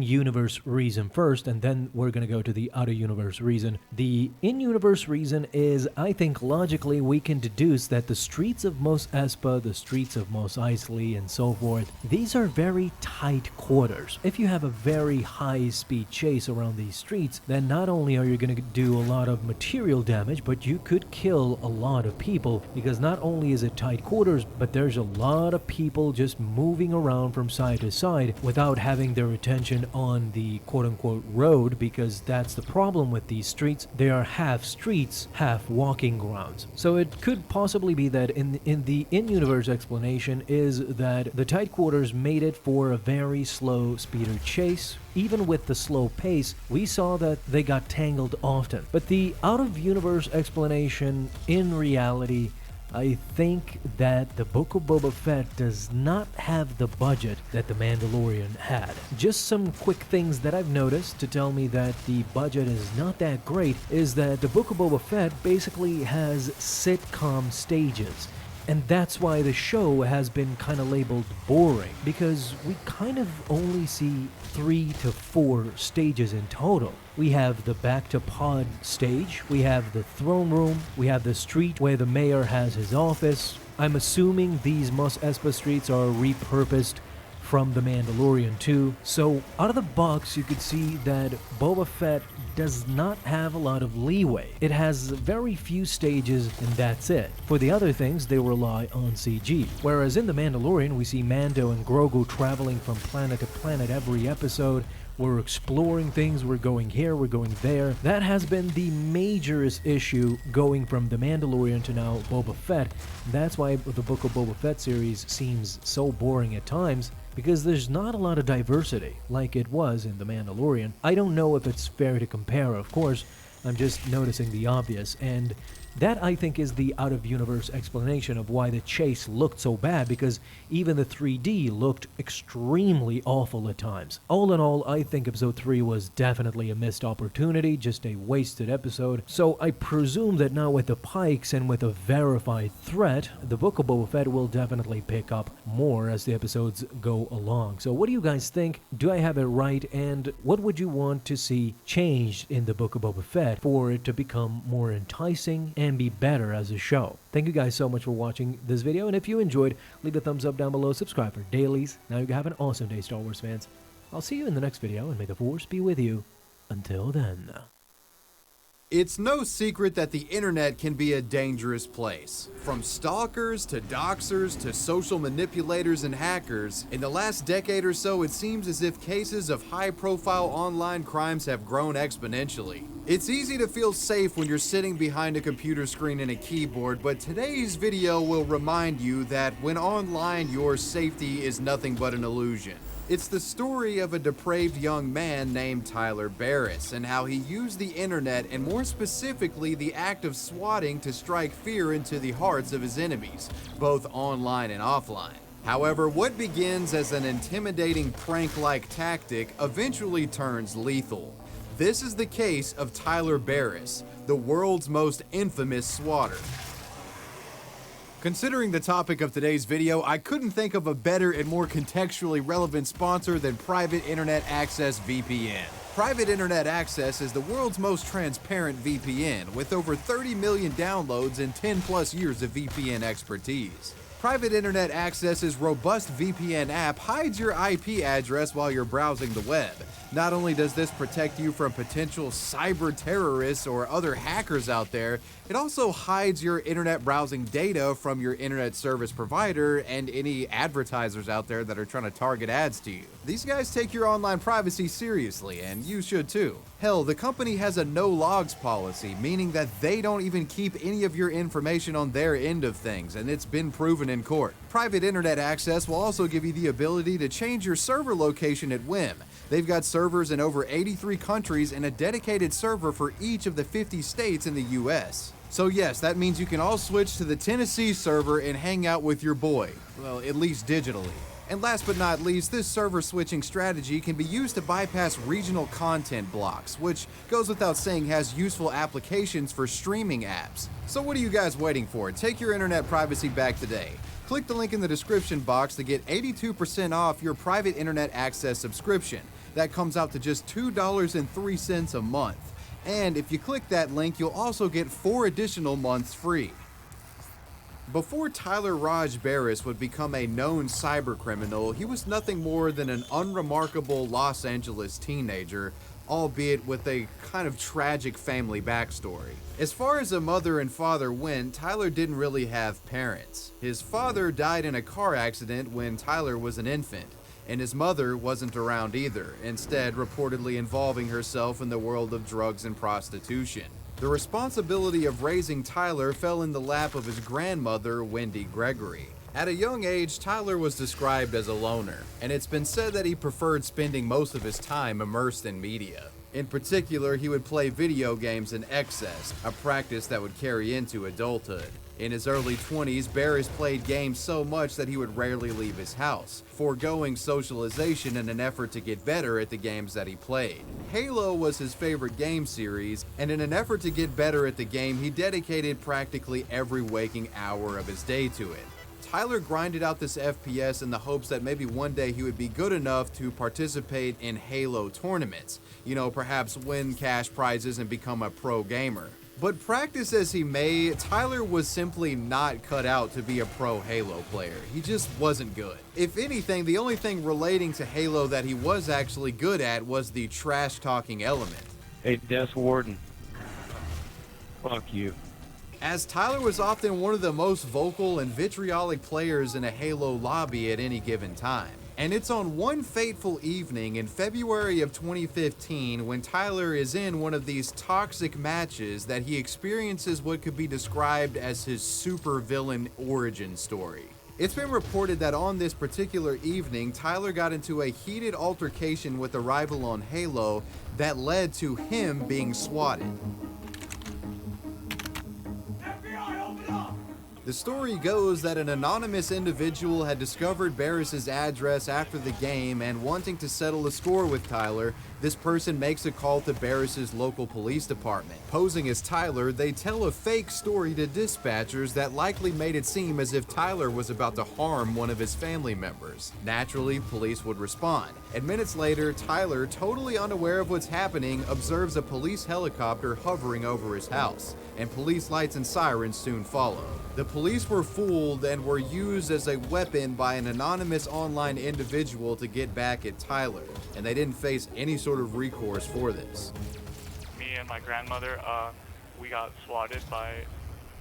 in-universe reason first, and then we're going to go to the out-of-universe reason. The in-universe reason is, I think logically we can deduce that the streets of Mos Espa, the streets of Mos Eisley, and so forth, these are very tight quarters. If you have a very high-speed chase around these streets, then not only are you going to do a lot of material damage, but you could kill a lot of people, because not only is it tight quarters, but there's a lot of people just moving around from side to side without having their attention on the quote-unquote road, because that's the problem with these streets. They are half streets, half walking grounds. So it could possibly be that in the in-universe explanation is that the tight quarters made it for a very slow speeder chase. Even with the slow pace, we saw that they got tangled often. But the out-of-universe explanation, in reality, I think that the Book of Boba Fett does not have the budget that The Mandalorian had. Just some quick things that I've noticed to tell me that the budget is not that great is that the Book of Boba Fett basically has sitcom stages. And that's why the show has been kind of labeled boring, because we kind of only see 3 to 4 stages in total. We have the back to pod stage, we have the throne room, we have the street where the mayor has his office. I'm assuming these Mos Espa streets are repurposed from The Mandalorian too. So out of the box, you could see that Boba Fett does not have a lot of leeway. It has very few stages and that's it. For the other things, they rely on CG. Whereas in The Mandalorian, we see Mando and Grogu traveling from planet to planet every episode. We're exploring things, we're going here, we're going there. That has been the majorest issue going from The Mandalorian to now Boba Fett. That's why the Book of Boba Fett series seems so boring at times, because there's not a lot of diversity like it was in The Mandalorian. I don't know if it's fair to compare, of course. I'm just noticing the obvious, and that, I think, is the out-of-universe explanation of why the chase looked so bad, because even the 3D looked extremely awful at times. All in all, I think Episode 3 was definitely a missed opportunity, just a wasted episode. So I presume that now with the Pikes and with a verified threat, the Book of Boba Fett will definitely pick up more as the episodes go along. So what do you guys think? Do I have it right? And what would you want to see changed in the Book of Boba Fett for it to become more enticing and be better as a show? Thank you guys so much for watching this video, and if you enjoyed, leave a thumbs up down below, subscribe for dailies. Now you have an awesome day, Star Wars fans. I'll see you in the next video, and may the Force be with you. Until then. It's no secret that the internet can be a dangerous place. From stalkers to doxers to social manipulators and hackers, in the last decade or so it seems as if cases of high-profile online crimes have grown exponentially. It's easy to feel safe when you're sitting behind a computer screen and a keyboard, but today's video will remind you that when online your safety is nothing but an illusion. It's the story of a depraved young man named Tyler Barriss and how he used the internet, and more specifically the act of swatting, to strike fear into the hearts of his enemies, both online and offline. However, what begins as an intimidating prank-like tactic eventually turns lethal. This is the case of Tyler Barriss, the world's most infamous swatter. Considering the topic of today's video, I couldn't think of a better and more contextually relevant sponsor than Private Internet Access VPN. Private Internet Access is the world's most transparent VPN, with over 30 million downloads and 10+ years of VPN expertise. Private Internet Access's robust VPN app hides your IP address while you're browsing the web. Not only does this protect you from potential cyber terrorists or other hackers out there, it also hides your internet browsing data from your internet service provider and any advertisers out there that are trying to target ads to you. These guys take your online privacy seriously, and you should too. Hell, the company has a no logs policy, meaning that they don't even keep any of your information on their end of things, and it's been proven in court. Private Internet Access will also give you the ability to change your server location at whim. They've got servers in over 83 countries and a dedicated server for each of the 50 states in the US. So yes, that means you can all switch to the Tennessee server and hang out with your boy. Well, at least digitally. And last but not least, this server switching strategy can be used to bypass regional content blocks, which goes without saying has useful applications for streaming apps. So what are you guys waiting for? Take your internet privacy back today. Click the link in the description box to get 82% off your Private Internet Access subscription. That comes out to just $2.03 a month. And if you click that link, you'll also get 4 additional months free. Before Tyler Barriss would become a known cybercriminal, he was nothing more than an unremarkable Los Angeles teenager, albeit with a kind of tragic family backstory. As far as a mother and father went, Tyler didn't really have parents. His father died in a car accident when Tyler was an infant, and his mother wasn't around either, instead reportedly involving herself in the world of drugs and prostitution. The responsibility of raising Tyler fell in the lap of his grandmother, Wendy Gregory. At a young age, Tyler was described as a loner, and it's been said that he preferred spending most of his time immersed in media. In particular, he would play video games in excess, a practice that would carry into adulthood. In his early 20s, Barriss played games so much that he would rarely leave his house, foregoing socialization in an effort to get better at the games that he played. Halo was his favorite game series, and in an effort to get better at the game, he dedicated practically every waking hour of his day to it. Tyler grinded out this FPS in the hopes that maybe one day he would be good enough to participate in Halo tournaments, perhaps win cash prizes and become a pro gamer. But practice as he may, Tyler was simply not cut out to be a pro Halo player. He just wasn't good. If anything, the only thing relating to Halo that he was actually good at was the trash-talking element. Hey, Death Warden. Fuck you. As Tyler was often one of the most vocal and vitriolic players in a Halo lobby at any given time. And it's on one fateful evening in February of 2015 when Tyler is in one of these toxic matches that he experiences what could be described as his supervillain origin story. It's been reported that on this particular evening, Tyler got into a heated altercation with a rival on Halo that led to him being swatted. The story goes that an anonymous individual had discovered Barriss's address after the game, and wanting to settle a score with Tyler, this person makes a call to Barriss's local police department. Posing as Tyler, they tell a fake story to dispatchers that likely made it seem as if Tyler was about to harm one of his family members. Naturally, police would respond. And minutes later, Tyler, totally unaware of what's happening, observes a police helicopter hovering over his house, and police lights and sirens soon follow. The police were fooled and were used as a weapon by an anonymous online individual to get back at Tyler, and they didn't face any sort of recourse for this. Me and my grandmother, we got swatted by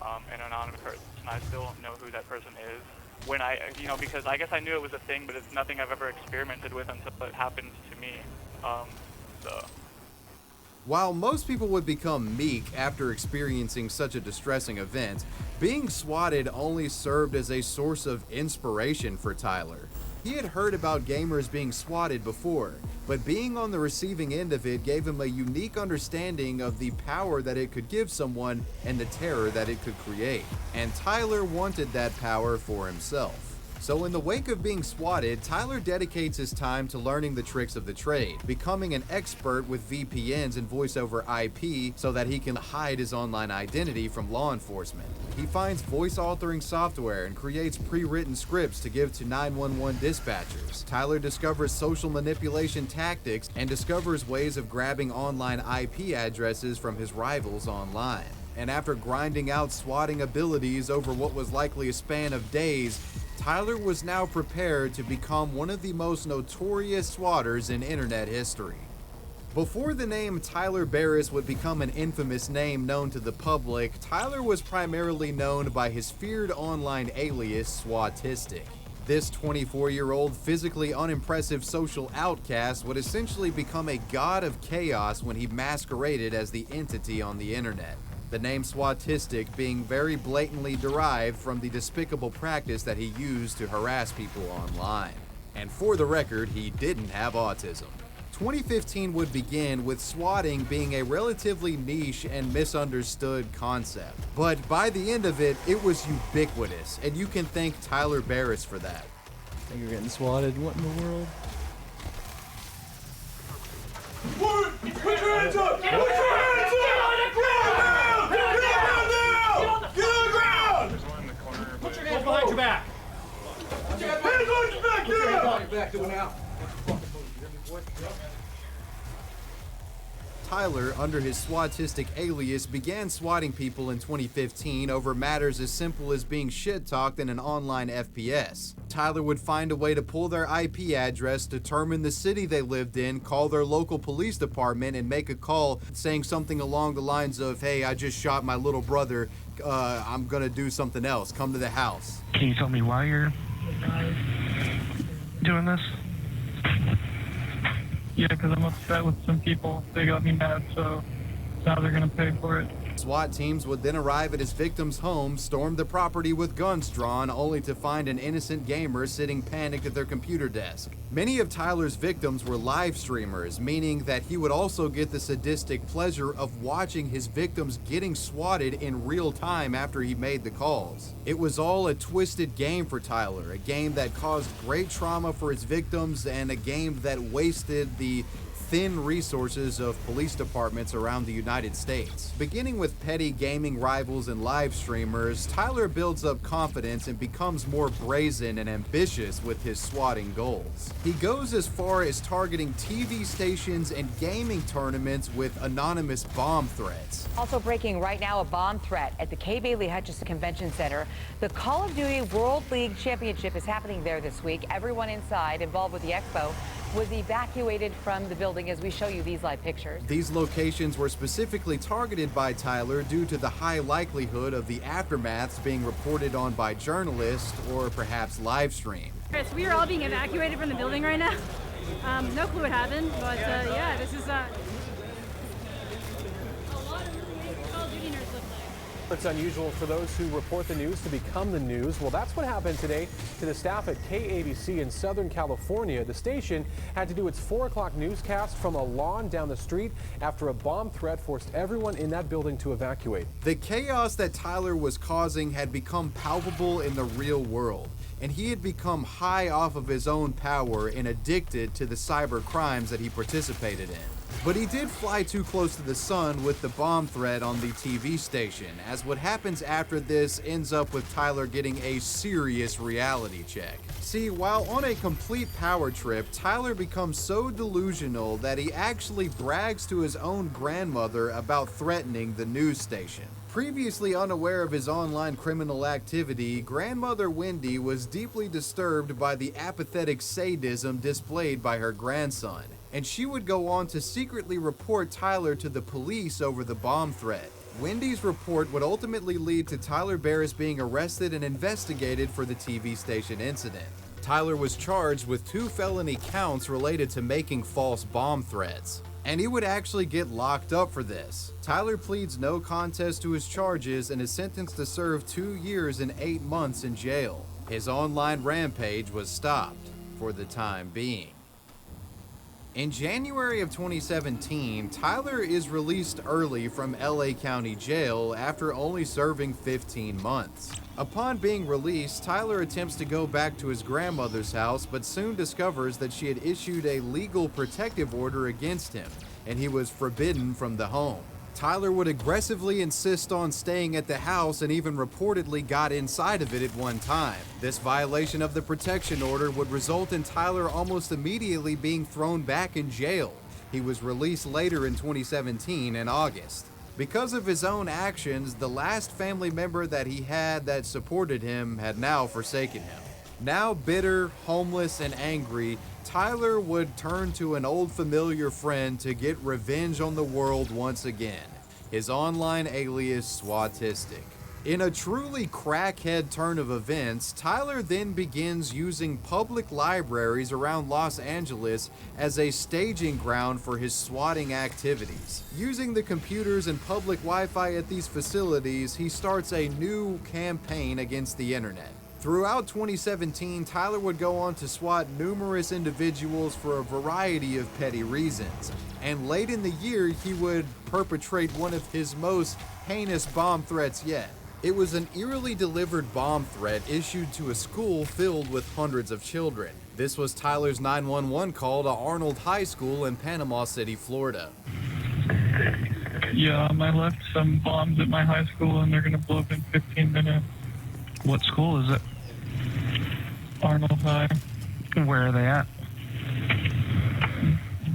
an anonymous person. I still don't know who that person is. When because I guess I knew it was a thing, but it's nothing I've ever experimented with until it happened to me. While most people would become meek after experiencing such a distressing event, being swatted only served as a source of inspiration for Tyler. He had heard about gamers being swatted before, but being on the receiving end of it gave him a unique understanding of the power that it could give someone and the terror that it could create. And Tyler wanted that power for himself. So in the wake of being swatted, Tyler dedicates his time to learning the tricks of the trade, becoming an expert with VPNs and voice over IP so that he can hide his online identity from law enforcement. He finds voice altering software and creates pre-written scripts to give to 911 dispatchers. Tyler discovers social manipulation tactics and discovers ways of grabbing online IP addresses from his rivals online. And after grinding out swatting abilities over what was likely a span of days, Tyler was now prepared to become one of the most notorious swatters in internet history. Before the name Tyler Barriss would become an infamous name known to the public, Tyler was primarily known by his feared online alias Swatistic. This 24-year-old physically unimpressive social outcast would essentially become a god of chaos when he masqueraded as the entity on the internet. The name Swatistic being very blatantly derived from the despicable practice that he used to harass people online. And for the record, he didn't have autism. 2015 would begin with swatting being a relatively niche and misunderstood concept. But by the end of it, it was ubiquitous, and you can thank Tyler Barriss for that. Think you're getting swatted? What in the world? Put your hands up! Put your hands up! Get on the ground! Get on the ground! There's one in the corner. Put your hands behind your back! Hands on your back! Get up! Back to it now. Tyler, under his SWATistic alias, began swatting people in 2015 over matters as simple as being shit-talked in an online FPS. Tyler would find a way to pull their IP address, determine the city they lived in, call their local police department, and make a call saying something along the lines of, "Hey, I just shot my little brother. I'm gonna do something else. Come to the house." Can you tell me why you're doing this? Yeah, because I'm upset with some people. They got me mad, so now they're going to pay for it. SWAT teams would then arrive at his victim's home, storm the property with guns drawn, only to find an innocent gamer sitting panicked at their computer desk. Many of Tyler's victims were live streamers, meaning that he would also get the sadistic pleasure of watching his victims getting swatted in real time after he made the calls. It was all a twisted game for Tyler, a game that caused great trauma for his victims and a game that wasted the thin resources of police departments around the United States. Beginning with petty gaming rivals and live streamers, Tyler builds up confidence and becomes more brazen and ambitious with his swatting goals. He goes as far as targeting TV stations and gaming tournaments with anonymous bomb threats. Also breaking right now, a bomb threat at the Kay Bailey Hutchison Convention Center. The Call of Duty World League Championship is happening there this week. Everyone inside involved with the expo was evacuated from the building as we show you these live pictures. These locations were specifically targeted by Tyler due to the high likelihood of the aftermaths being reported on by journalists or perhaps live streamed. Chris, we are all being evacuated from the building right now. No clue what happened, but yeah, this is a lot of really Call of Duty nerds live there. It's unusual for those who report the news to become the news. Well, that's what happened today to the staff at KABC in Southern California. The station had to do its 4 o'clock newscast from a lawn down the street after a bomb threat forced everyone in that building to evacuate. The chaos that Tyler was causing had become palpable in the real world, and he had become high off of his own power and addicted to the cyber crimes that he participated in. But he did fly too close to the sun with the bomb threat on the TV station, as what happens after this ends up with Tyler getting a serious reality check. See, while on a complete power trip, Tyler becomes so delusional that he actually brags to his own grandmother about threatening the news station. Previously unaware of his online criminal activity, Grandmother Wendy was deeply disturbed by the apathetic sadism displayed by her grandson, and she would go on to secretly report Tyler to the police over the bomb threat. Wendy's report would ultimately lead to Tyler Barriss being arrested and investigated for the TV station incident. Tyler was charged with 2 felony counts related to making false bomb threats, and he would actually get locked up for this. Tyler pleads no contest to his charges and is sentenced to serve 2 years and 8 months in jail. His online rampage was stopped for the time being. In January of 2017, Tyler is released early from LA County Jail after only serving 15 months. Upon being released, Tyler attempts to go back to his grandmother's house, but soon discovers that she had issued a legal protective order against him, and he was forbidden from the home. Tyler would aggressively insist on staying at the house and even reportedly got inside of it at one time. This violation of the protection order would result in Tyler almost immediately being thrown back in jail. He was released later in 2017 in August. Because of his own actions, the last family member that he had that supported him had now forsaken him. Now bitter, homeless, and angry, Tyler would turn to an old familiar friend to get revenge on the world once again, his online alias SWATistic. In a truly crackhead turn of events, Tyler then begins using public libraries around Los Angeles as a staging ground for his swatting activities. Using the computers and public Wi-Fi at these facilities, he starts a new campaign against the internet. Throughout 2017, Tyler would go on to swat numerous individuals for a variety of petty reasons, and late in the year, he would perpetrate one of his most heinous bomb threats yet. It was an eerily delivered bomb threat issued to a school filled with hundreds of children. This was Tyler's 911 call to Arnold High School in Panama City, Florida. Yeah, I left some bombs at my high school and they're going to blow up in 15 minutes. What school is it? Arnold High. Where are they at?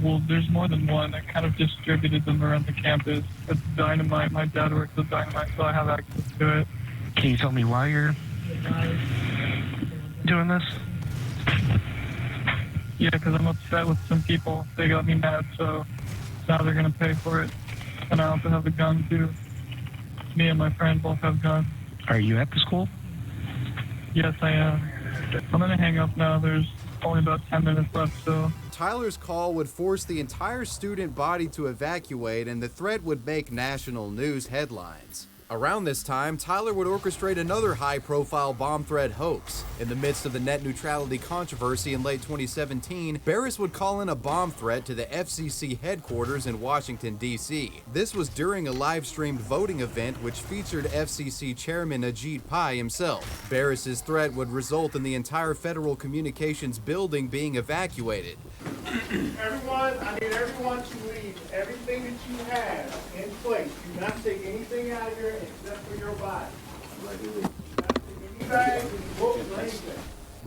Well, there's more than one. I kind of distributed them around the campus. It's dynamite. My dad works with dynamite, so I have access to it. Can you tell me why you're doing this? Yeah, because I'm upset with some people. They got me mad, so now they're going to pay for it. And I also have a gun, too. Me and my friend both have guns. Are you at the school? Yes, I am. I'm going to hang up now. There's only about 10 minutes left, so... Tyler's call would force the entire student body to evacuate, and the threat would make national news headlines. Around this time, Tyler would orchestrate another high-profile bomb threat hoax. In the midst of the net neutrality controversy in late 2017, Barriss would call in a bomb threat to the FCC headquarters in Washington, D.C. This was during a live-streamed voting event which featured FCC Chairman Ajit Pai himself. Barriss's threat would result in the entire Federal Communications building being evacuated. Everyone, I need everyone to leave everything that you have in place. Do not take anything out of here except for your body. Any bags, any books, or anything.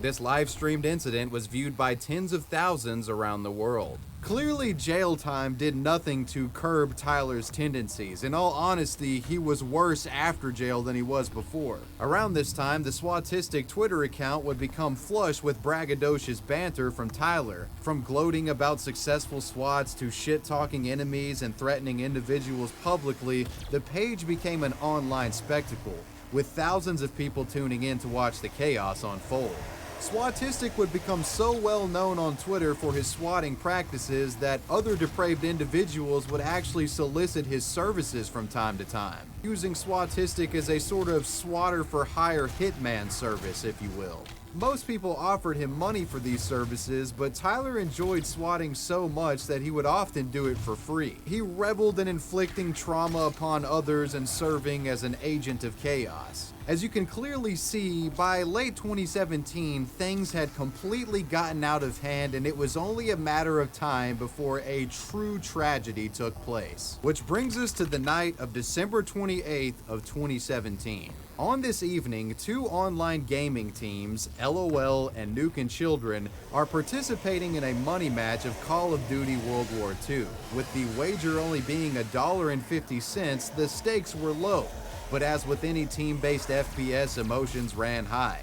This live-streamed incident was viewed by tens of thousands around the world. Clearly, jail time did nothing to curb Tyler's tendencies. In all honesty, he was worse after jail than he was before. Around this time, the Swatistic Twitter account would become flush with braggadocious banter from Tyler. From gloating about successful SWATs to shit-talking enemies and threatening individuals publicly, the page became an online spectacle, with thousands of people tuning in to watch the chaos unfold. Swatistic would become so well known on Twitter for his swatting practices that other depraved individuals would actually solicit his services from time to time, using Swatistic as a sort of swatter for hire hitman service, if you will. Most people offered him money for these services, but Tyler enjoyed swatting so much that he would often do it for free. He reveled in inflicting trauma upon others and serving as an agent of chaos. As you can clearly see, by late 2017, things had completely gotten out of hand, and it was only a matter of time before a true tragedy took place. Which brings us to the night of December 28th of 2017. On this evening, two online gaming teams, LOL and Nuke Children, are participating in a money match of Call of Duty World War II. With the wager only being $1.50, the stakes were low. But as with any team-based FPS, emotions ran high.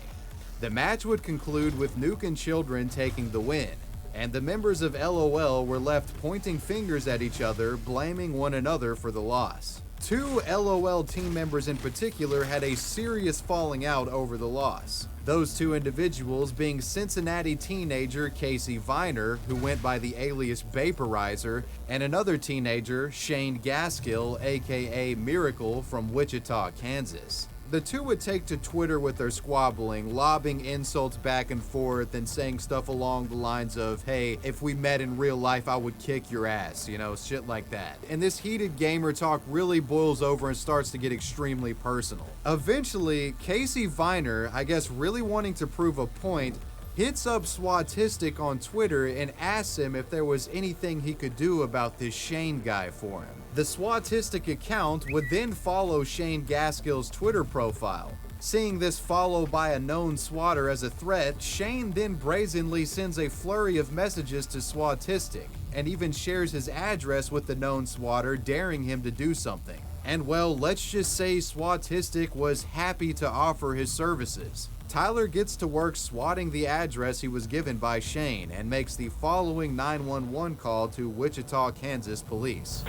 The match would conclude with Nuke Children taking the win, and the members of LOL were left pointing fingers at each other, blaming one another for the loss. Two LOL team members in particular had a serious falling out over the loss. Those two individuals being Cincinnati teenager Casey Viner, who went by the alias Vaporizer, and another teenager, Shane Gaskill, aka Miracle, from Wichita, Kansas. The two would take to Twitter with their squabbling, lobbing insults back and forth and saying stuff along the lines of, hey, if we met in real life, I would kick your ass, you know, shit like that. And this heated gamer talk really boils over and starts to get extremely personal. Eventually, Casey Viner, I guess really wanting to prove a point, hits up Swatistic on Twitter and asks him if there was anything he could do about this Shane guy for him. The Swatistic account would then follow Shane Gaskill's Twitter profile. Seeing this followed by a known swatter as a threat, Shane then brazenly sends a flurry of messages to Swatistic, and even shares his address with the known swatter, daring him to do something. And well, let's just say Swatistic was happy to offer his services. Tyler gets to work swatting the address he was given by Shane and makes the following 911 call to Wichita, Kansas police.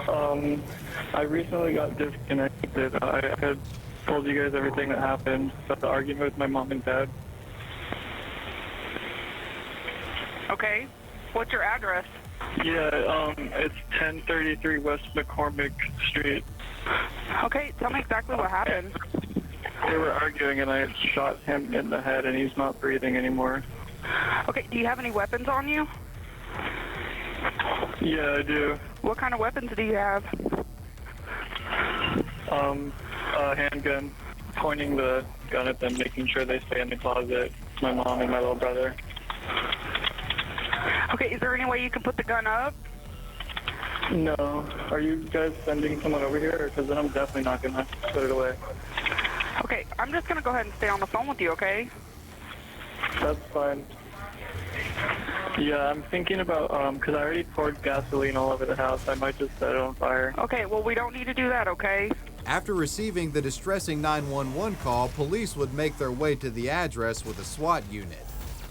I recently got disconnected. I had told you guys everything that happened about the argument with my mom and dad. Okay, what's your address? Yeah, it's 1033 West McCormick Street. Okay, tell me exactly what happened. They were arguing and I shot him in the head and he's not breathing anymore. Okay, do you have any weapons on you? Yeah, I do. What kind of weapons do you have? A handgun. Pointing the gun at them, making sure they stay in the closet. It's my mom and my little brother. Okay, is there any way you can put the gun up? No. Are you guys sending someone over here? Because then I'm definitely not going to put it away. Okay, I'm just going to go ahead and stay on the phone with you, okay? That's fine. Yeah, I'm thinking about, because I already poured gasoline all over the house. I might just set it on fire. Okay, well, we don't need to do that, okay? After receiving the distressing 911 call, police would make their way to the address with a SWAT unit.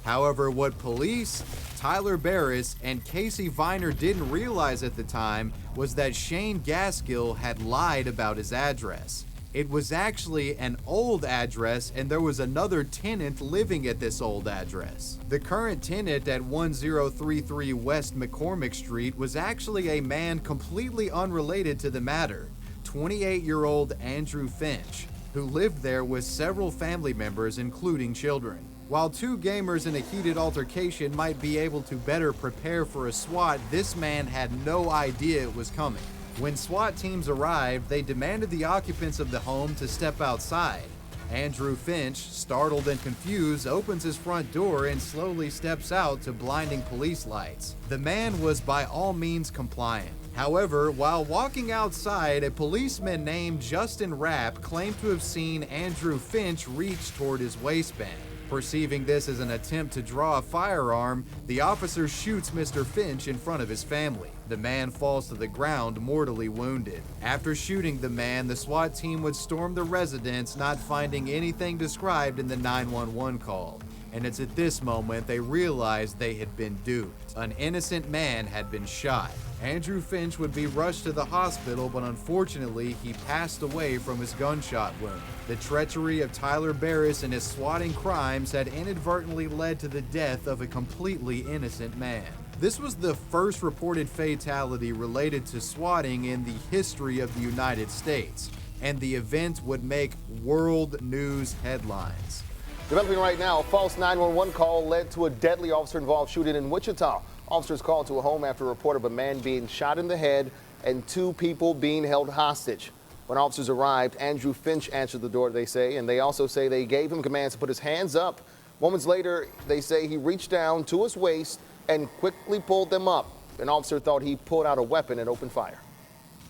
However, what police, Tyler Barriss, and Casey Viner didn't realize at the time was that Shane Gaskill had lied about his address. It was actually an old address, and there was another tenant living at this old address. The current tenant at 1033 West McCormick Street was actually a man completely unrelated to the matter, 28-year-old Andrew Finch, who lived there with several family members, including children. While two gamers in a heated altercation might be able to better prepare for a SWAT, this man had no idea it was coming. When SWAT teams arrived, they demanded the occupants of the home to step outside. Andrew Finch, startled and confused, opens his front door and slowly steps out to blinding police lights. The man was by all means compliant. However, while walking outside, a policeman named Justin Rapp claimed to have seen Andrew Finch reach toward his waistband. Perceiving this as an attempt to draw a firearm, the officer shoots Mr. Finch in front of his family. The man falls to the ground, mortally wounded. After shooting the man, the SWAT team would storm the residence, not finding anything described in the 911 call. And it's at this moment they realized they had been duped. An innocent man had been shot. Andrew Finch would be rushed to the hospital, but unfortunately, he passed away from his gunshot wound. The treachery of Tyler Barriss and his swatting crimes had inadvertently led to the death of a completely innocent man. This was the first reported fatality related to swatting in the history of the United States, and the event would make world news headlines. Developing right now, a false 911 call led to a deadly officer-involved shooting in Wichita. Officers called to a home after a report of a man being shot in the head and two people being held hostage. When officers arrived, Andrew Finch answered the door, they say, and they also say they gave him commands to put his hands up. Moments later, they say he reached down to his waist and quickly pulled them up. An officer thought he pulled out a weapon and opened fire.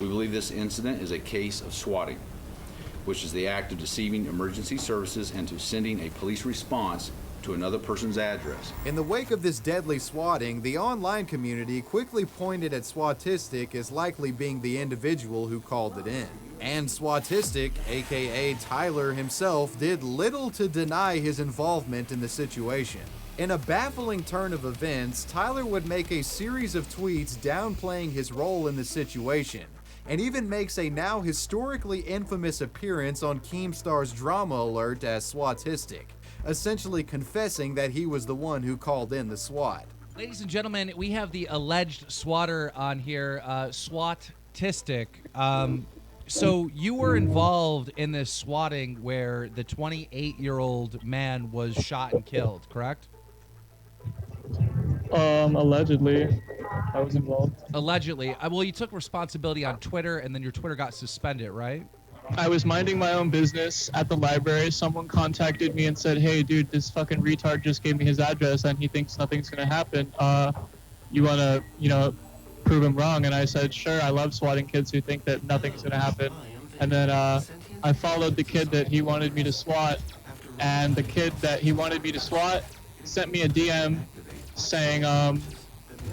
We believe this incident is a case of swatting, which is the act of deceiving emergency services into sending a police response to another person's address. In the wake of this deadly swatting, the online community quickly pointed at Swatistic as likely being the individual who called it in. And Swatistic, aka Tyler himself, did little to deny his involvement in the situation. In a baffling turn of events, Tyler would make a series of tweets downplaying his role in the situation, and even makes a now historically infamous appearance on Keemstar's Drama Alert as Swatistic, essentially confessing that he was the one who called in the SWAT. Ladies and gentlemen, we have the alleged swatter on here, Swatistic. So you were involved in this swatting where the 28-year-old man was shot and killed, correct? Allegedly, I was involved. Allegedly. Well, you took responsibility on Twitter, and then your Twitter got suspended, right? I was minding my own business at the library. Someone contacted me and said, hey, dude, this fucking retard just gave me his address and he thinks nothing's going to happen. You want to, prove him wrong? And I said, sure, I love swatting kids who think that nothing's going to happen. And then I followed the kid that he wanted me to swat, and the kid that he wanted me to swat sent me a DM saying,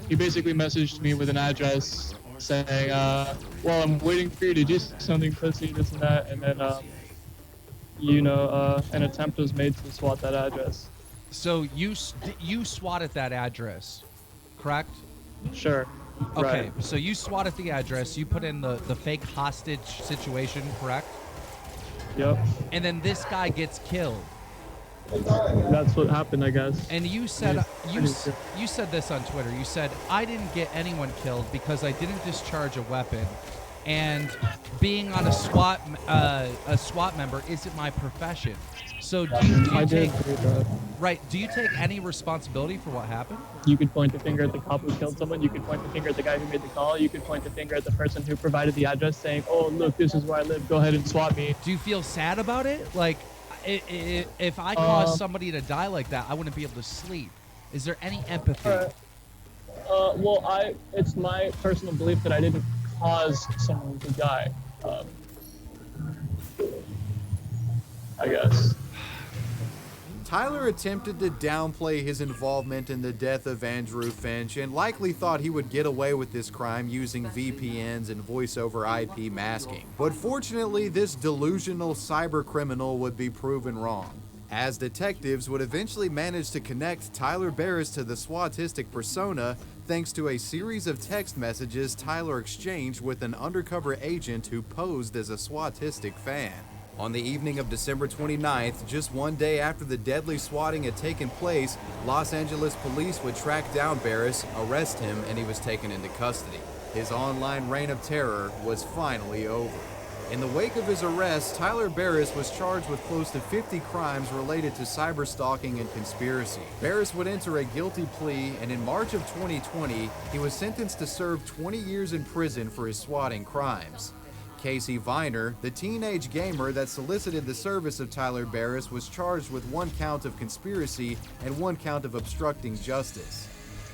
he basically messaged me with an address saying, well, I'm waiting for you to do something pussy, this and that, and then, an attempt was made to swat that address. So you swatted that address, correct? Sure. Okay, Right. so you swatted the address, you put in the fake hostage situation, correct? Yep. And then this guy gets killed. That's what happened, I guess. And you said Yeah, you said this on Twitter. You said, I didn't get anyone killed because I didn't discharge a weapon, and being on a SWAT member isn't my profession. So do you take right? Do you take any responsibility for what happened? You could point the finger at the cop who killed someone. You could point the finger at the guy who made the call. You could point the finger at the person who provided the address saying, oh, look, this is where I live. Go ahead and swat me. Do you feel sad about it? Like, if I caused somebody to die like that, I wouldn't be able to sleep. Is there any empathy? Well, it's my personal belief that I didn't cause someone to die. I guess. Tyler attempted to downplay his involvement in the death of Andrew Finch and likely thought he would get away with this crime using VPNs and voice-over IP masking. But fortunately, this delusional cyber criminal would be proven wrong, as detectives would eventually manage to connect Tyler Barriss to the SWATistic persona thanks to a series of text messages Tyler exchanged with an undercover agent who posed as a SWATistic fan. On the evening of December 29th, just one day after the deadly swatting had taken place, Los Angeles police would track down Barriss, arrest him, and he was taken into custody. His online reign of terror was finally over. In the wake of his arrest, Tyler Barriss was charged with close to 50 crimes related to cyberstalking and conspiracy. Barriss would enter a guilty plea, and in March of 2020, he was sentenced to serve 20 years in prison for his swatting crimes. Casey Viner, the teenage gamer that solicited the service of Tyler Barriss, was charged with 1 count of conspiracy and 1 count of obstructing justice.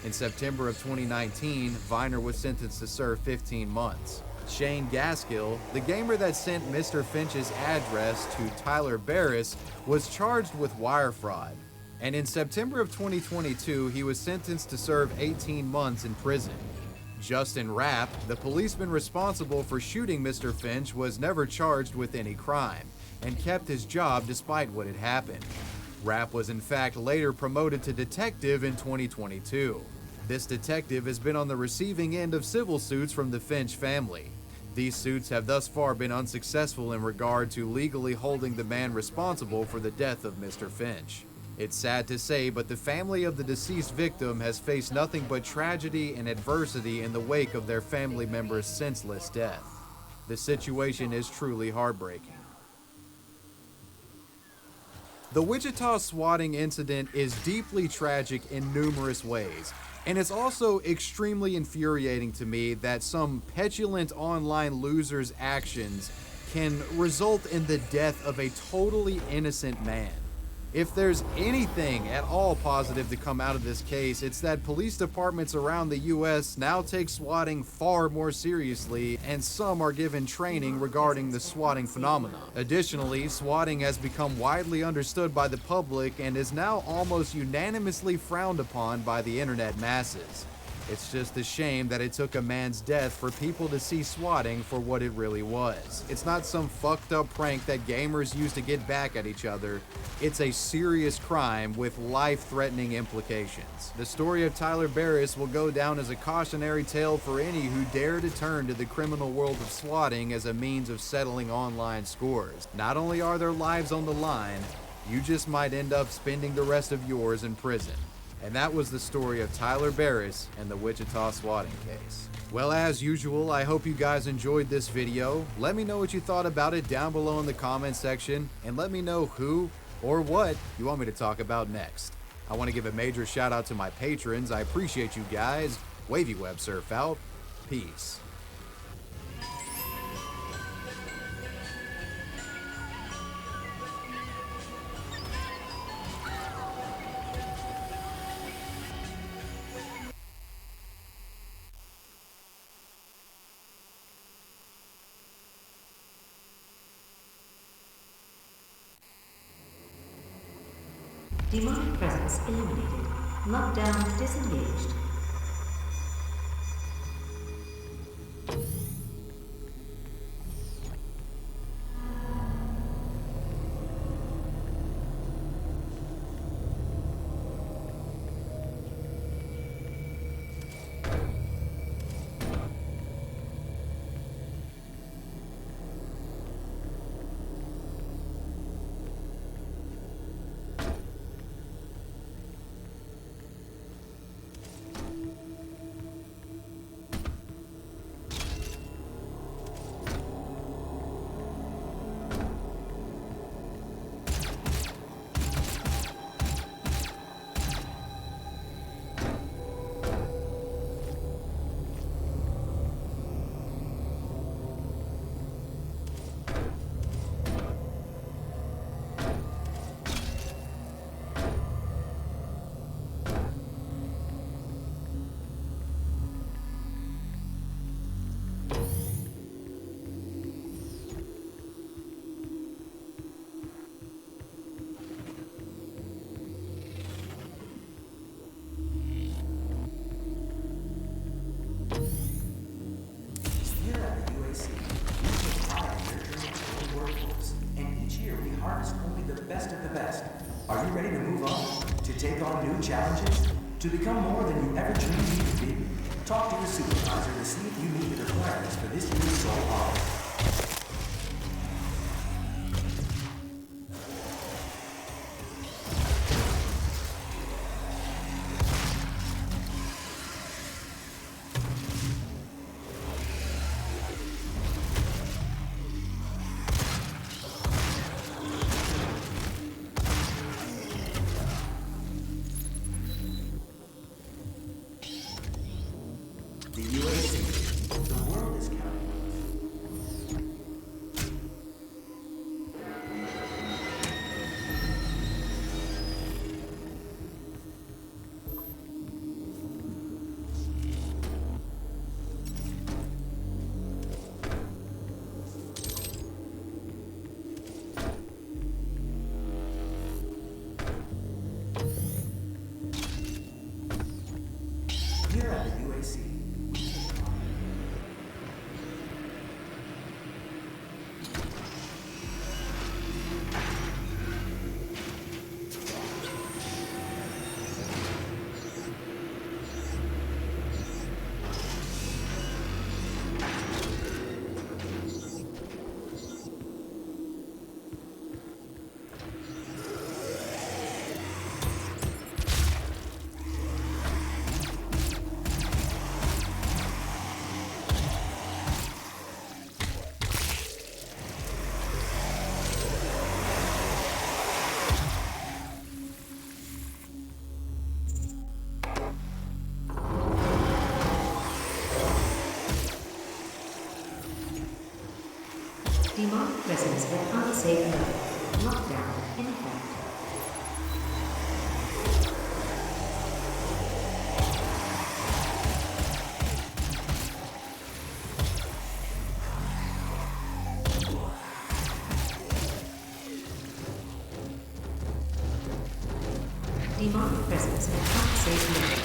In September of 2019, Viner was sentenced to serve 15 months. Shane Gaskill, the gamer that sent Mr. Finch's address to Tyler Barriss, was charged with wire fraud. And in September of 2022, he was sentenced to serve 18 months in prison. Justin Rapp, the policeman responsible for shooting Mr. Finch, was never charged with any crime and kept his job despite what had happened. Rapp was in fact later promoted to detective in 2022. This detective has been on the receiving end of civil suits from the Finch family. These suits have thus far been unsuccessful in regard to legally holding the man responsible for the death of Mr. Finch. It's sad to say, but the family of the deceased victim has faced nothing but tragedy and adversity in the wake of their family member's senseless death. The situation is truly heartbreaking. The Wichita swatting incident is deeply tragic in numerous ways, and it's also extremely infuriating to me that some petulant online loser's actions can result in the death of a totally innocent man. If there's anything at all positive to come out of this case, it's that police departments around the U.S. now take swatting far more seriously, and some are given training regarding the swatting phenomenon. Additionally, swatting has become widely understood by the public and is now almost unanimously frowned upon by the internet masses. It's just a shame that it took a man's death for people to see swatting for what it really was. It's not some fucked up prank that gamers use to get back at each other. It's a serious crime with life-threatening implications. The story of Tyler Barriss will go down as a cautionary tale for any who dare to turn to the criminal world of swatting as a means of settling online scores. Not only are their lives on the line, you just might end up spending the rest of yours in prison. And that was the story of Tyler Barriss and the Wichita swatting case. Well, as usual, I hope you guys enjoyed this video. Let me know what you thought about it down below in the comment section, and let me know who or what you want me to talk about next. I want to give a major shout out to my patrons. I appreciate you guys. Wavywebsurf out. Peace. Demonic presence eliminated. Lockdown disengaged. take on new challenges? To become more than you ever dreamed you could be? Talk to your supervisor to see if you meet the requirements for this year's Soul Hall. The UAC. The world is counting. Here at the UAC. Demonic presence at unsafe level. Lockdown in effect. Demonic presence at unsafe level.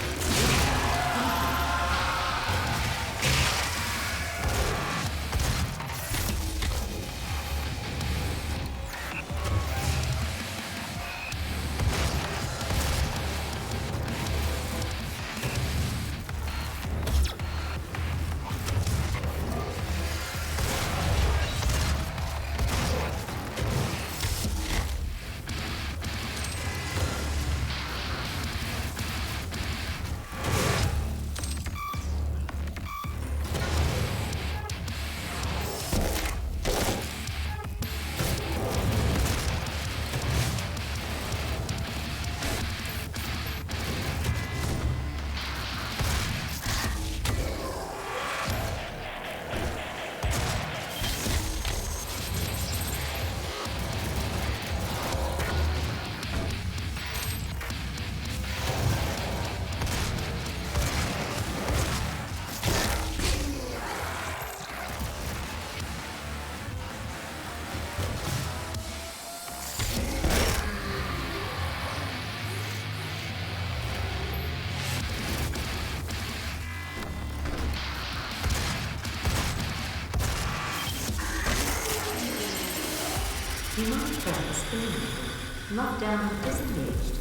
Demonic presence eliminated. Lockdown disengaged.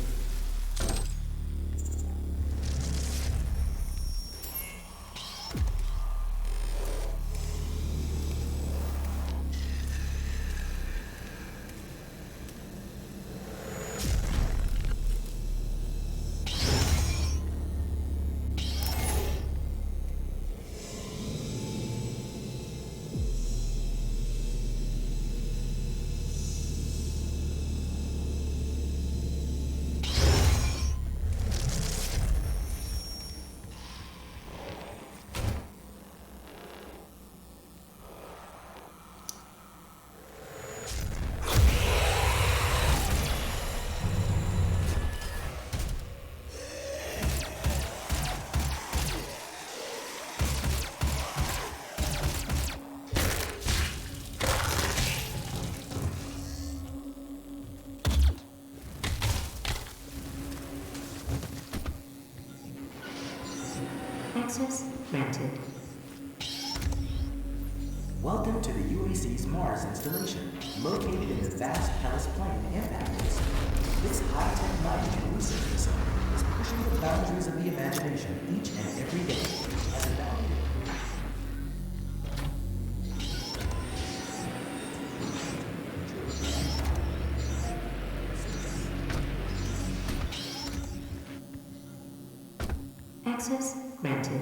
Access granted. Welcome to the UAC's Mars installation, located in the vast Hellas Plain impact district. This high-tech nitrogen research facility is pushing the boundaries of the imagination each and every day. As a value. Access granted.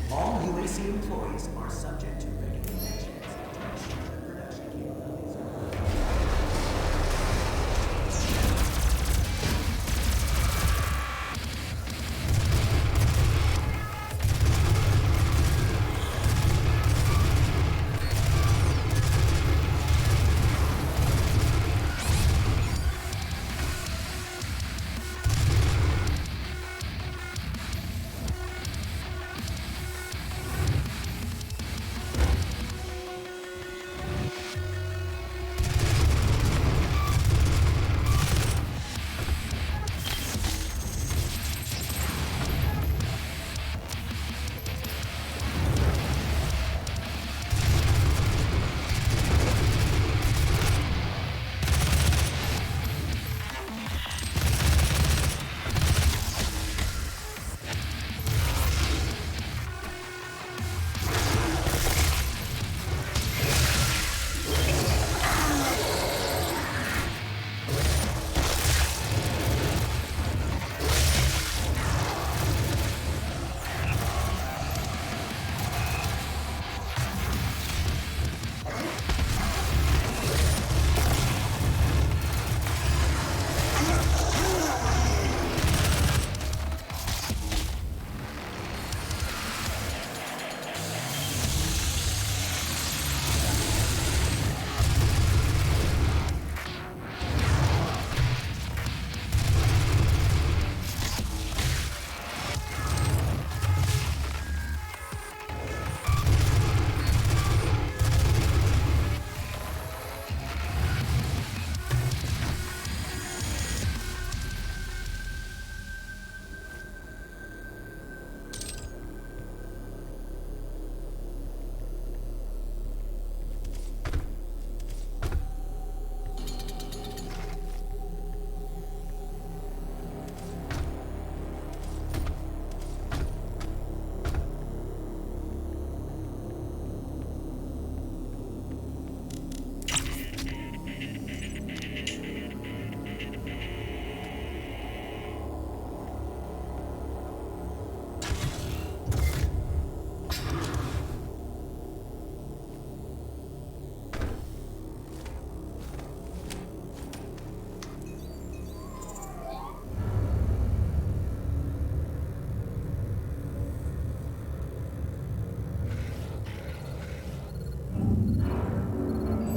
All UAC employees are subject to regulations to ensure their production capabilities are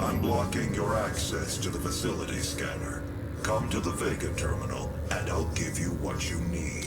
I'm blocking your access to the facility scanner. Come to the Vega terminal, and I'll give you what you need.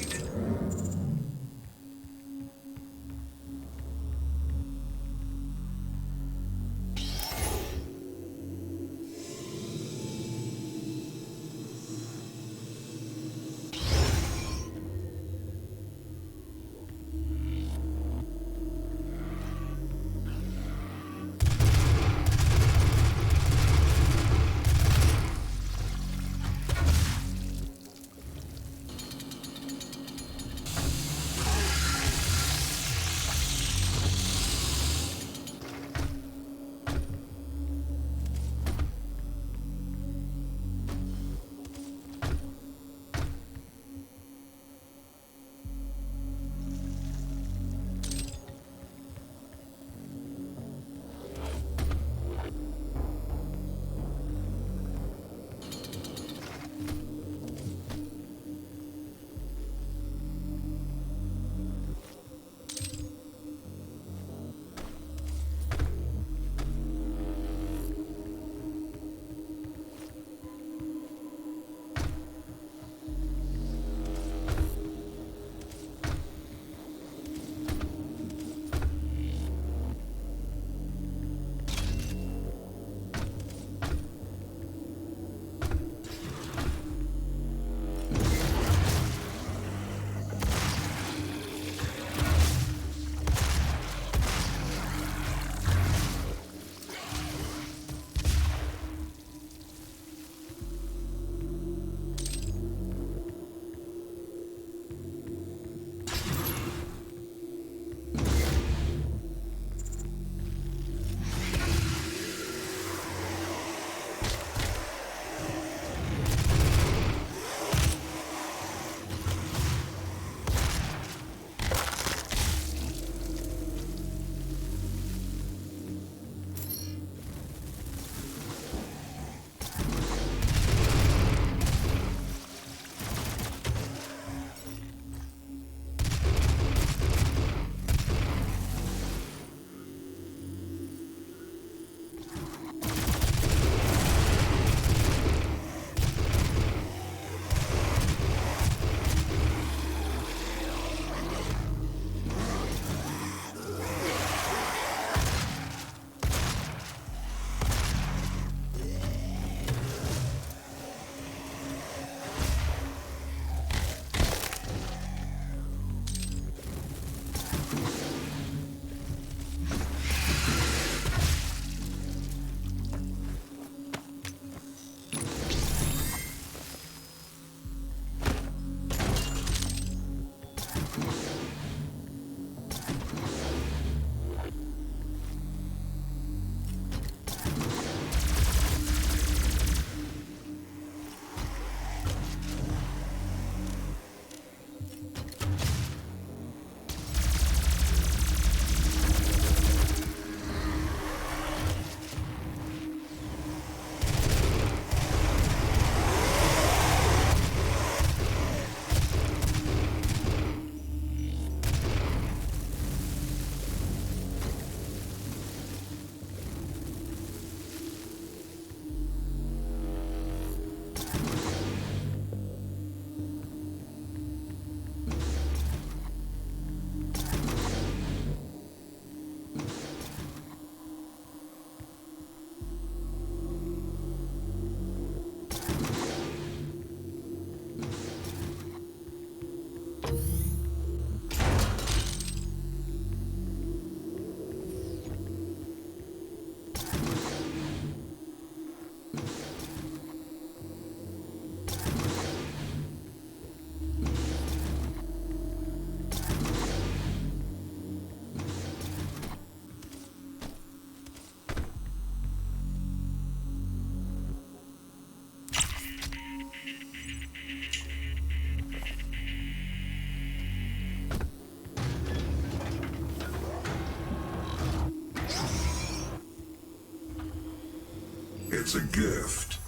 It's a gift.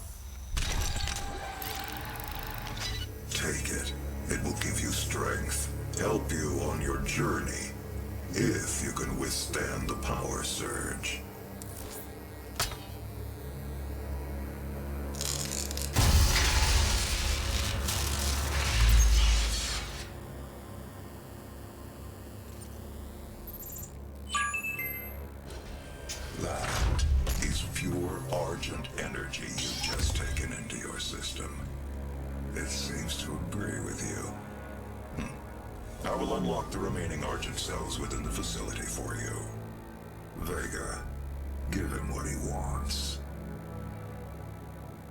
Take it. It will give you strength, help you on your journey, if you can withstand the power surge. That is pure Argent energy you've just taken into your system. It seems to agree with you. I will unlock the remaining Argent cells within the facility for you. Vega, give him what he wants.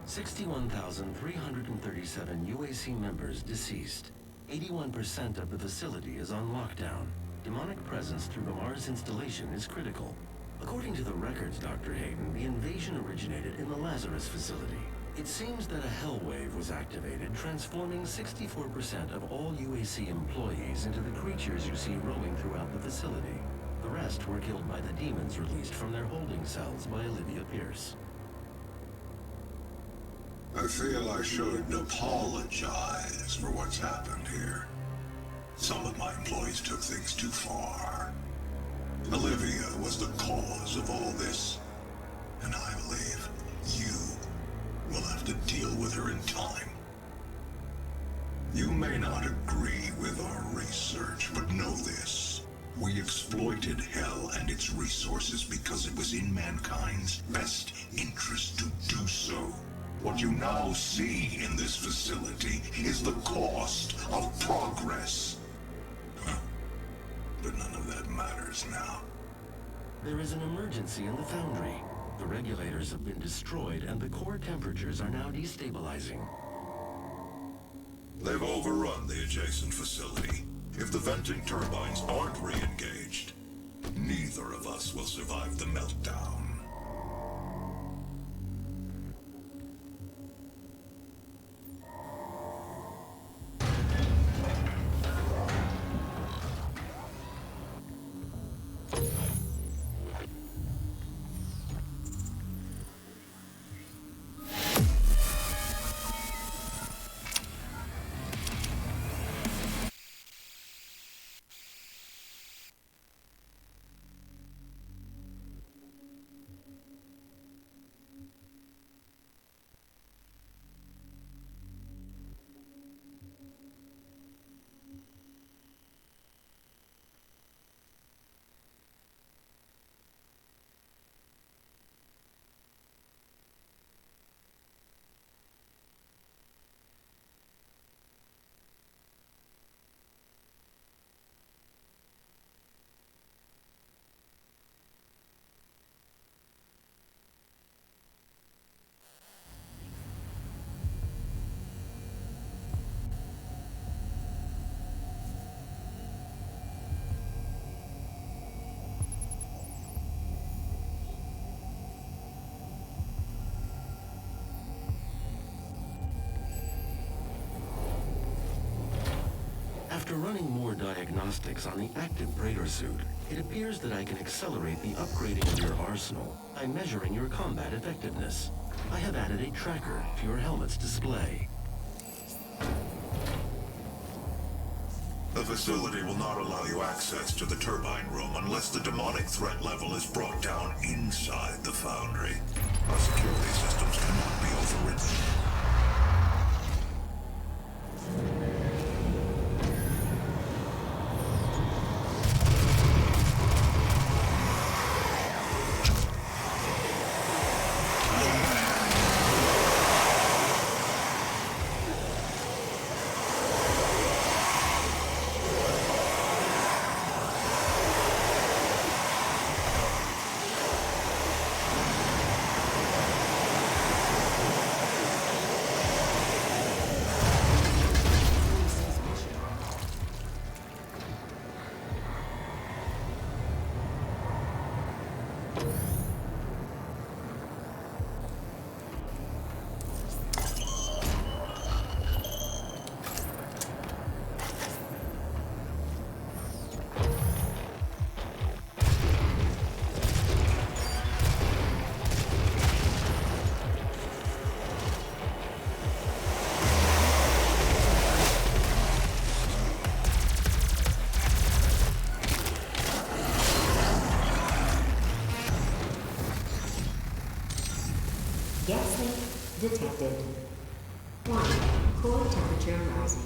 61,337 UAC members deceased. 81% of the facility is on lockdown. Demonic presence through the Mars installation is critical. According to the records, Dr. Hayden, the invasion originated in the Lazarus facility. It seems that a hell wave was activated, transforming 64% of all UAC employees into the creatures you see roaming throughout the facility. The rest were killed by the demons released from their holding cells by Olivia Pierce. I feel I should apologize for what's happened here. Some of my employees took things too far. Olivia was the cause of all this, and I believe you will have to deal with her in time. You may not agree with our research, but know this. We exploited Hell and its resources because it was in mankind's best interest to do so. What you now see in this facility is the cost of progress. But none of that matters now. There is an emergency in the foundry. The regulators have been destroyed and the core temperatures are now destabilizing. They've overrun the adjacent facility. If the venting turbines aren't re-engaged, neither of us will survive the meltdown. After running more diagnostics on the active Praetor suit, it appears that I can accelerate the upgrading of your arsenal by measuring your combat effectiveness. I have added a tracker to your helmet's display. The facility will not allow you access to the turbine room unless the demonic threat level is brought down inside the foundry. Our security systems cannot be overridden. Gas leak detected. Warning, core temperature rising.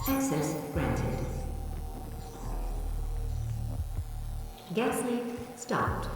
Access granted. Gas leak stopped.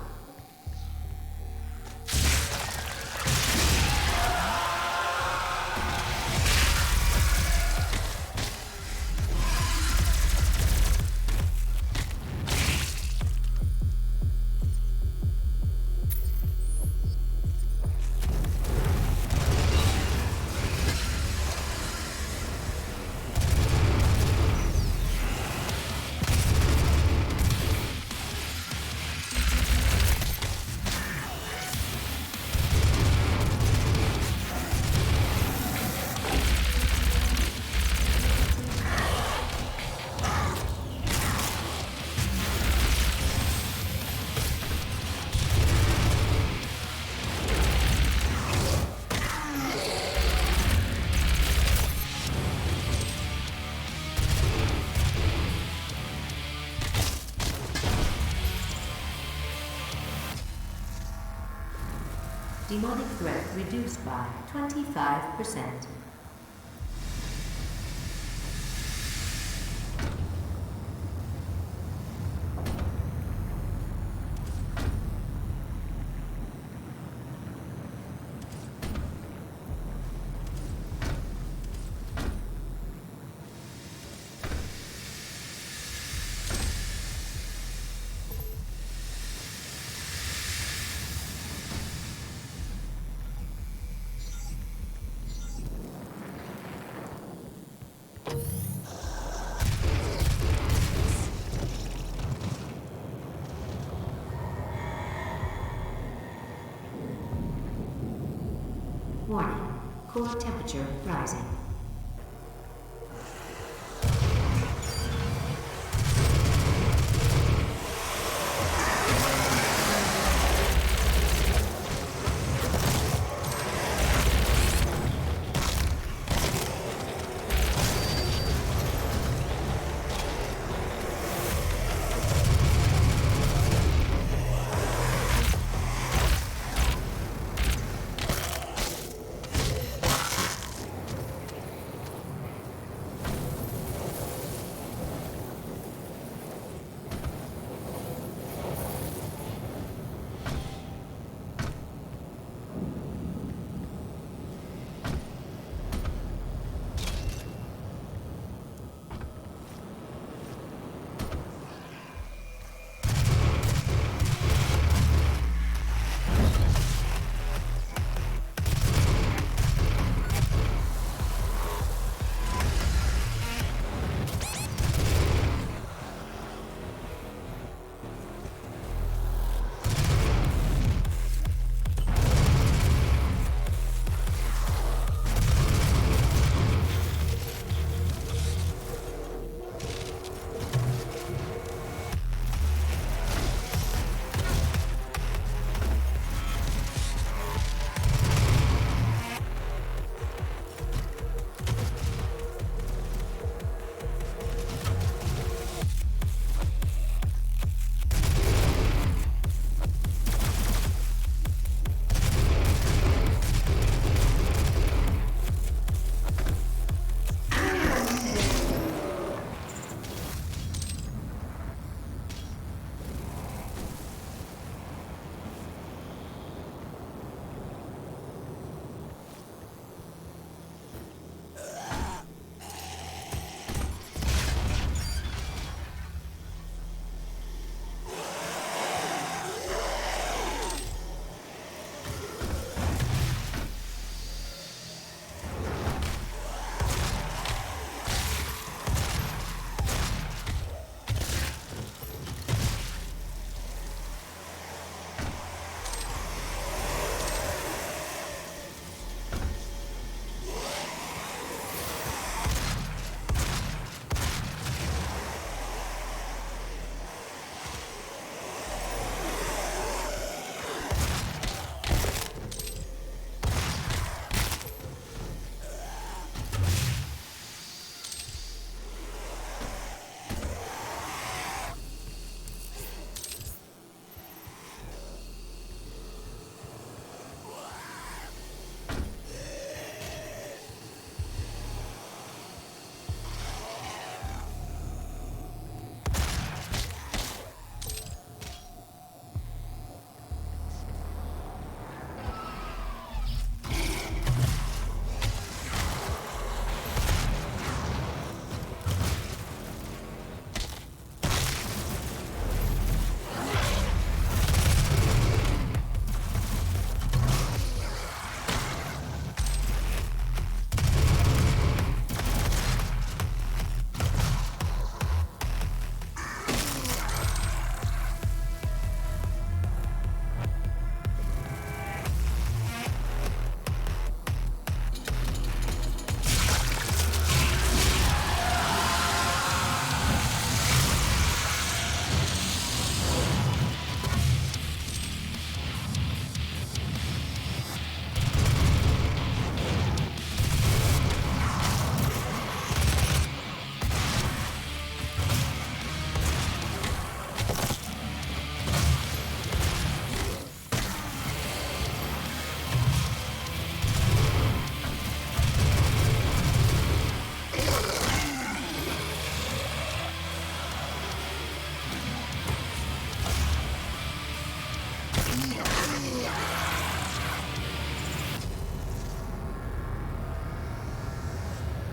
Demonic threat reduced by 25%. Warning, core temperature rising.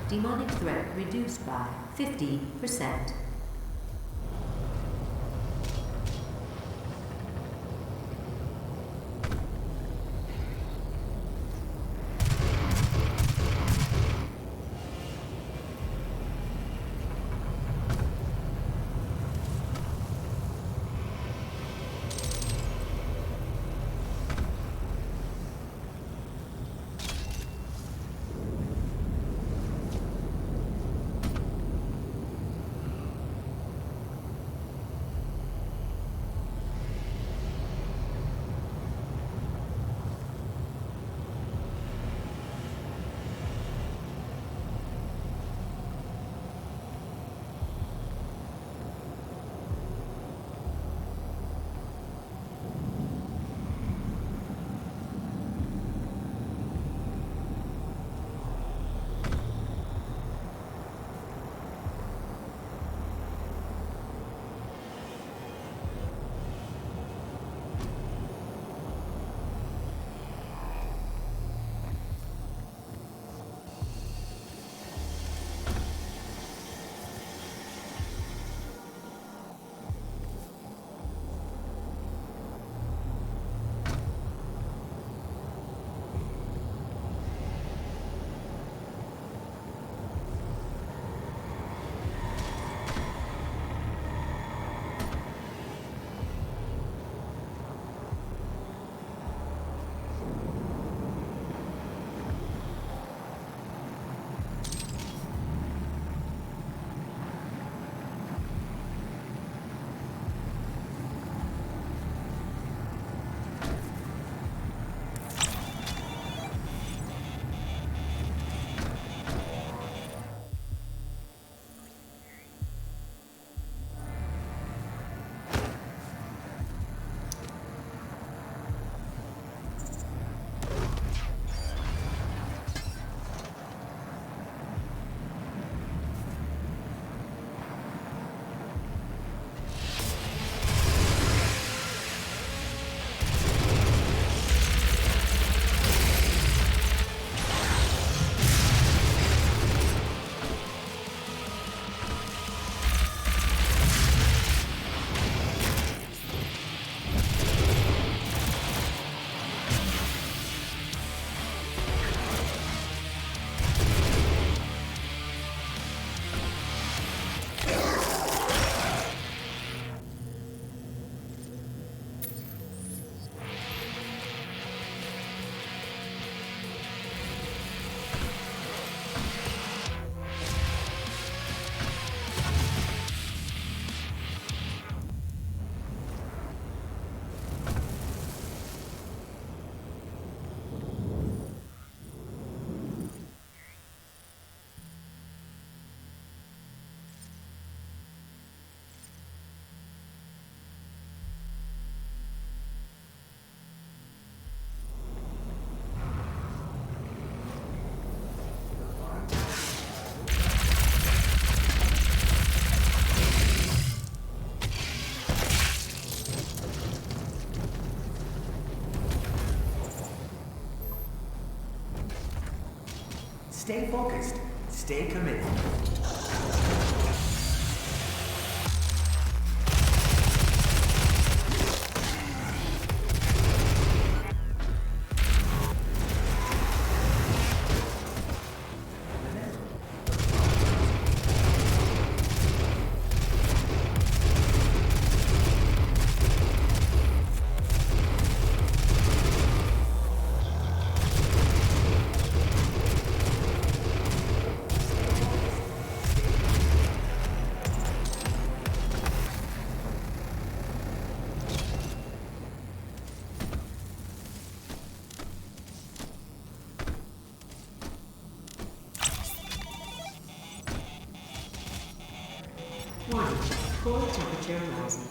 Demonic threat reduced by 50%. Stay focused. Stay committed. Warning, core temperature rising.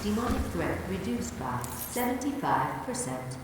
Demonic threat reduced by 75%.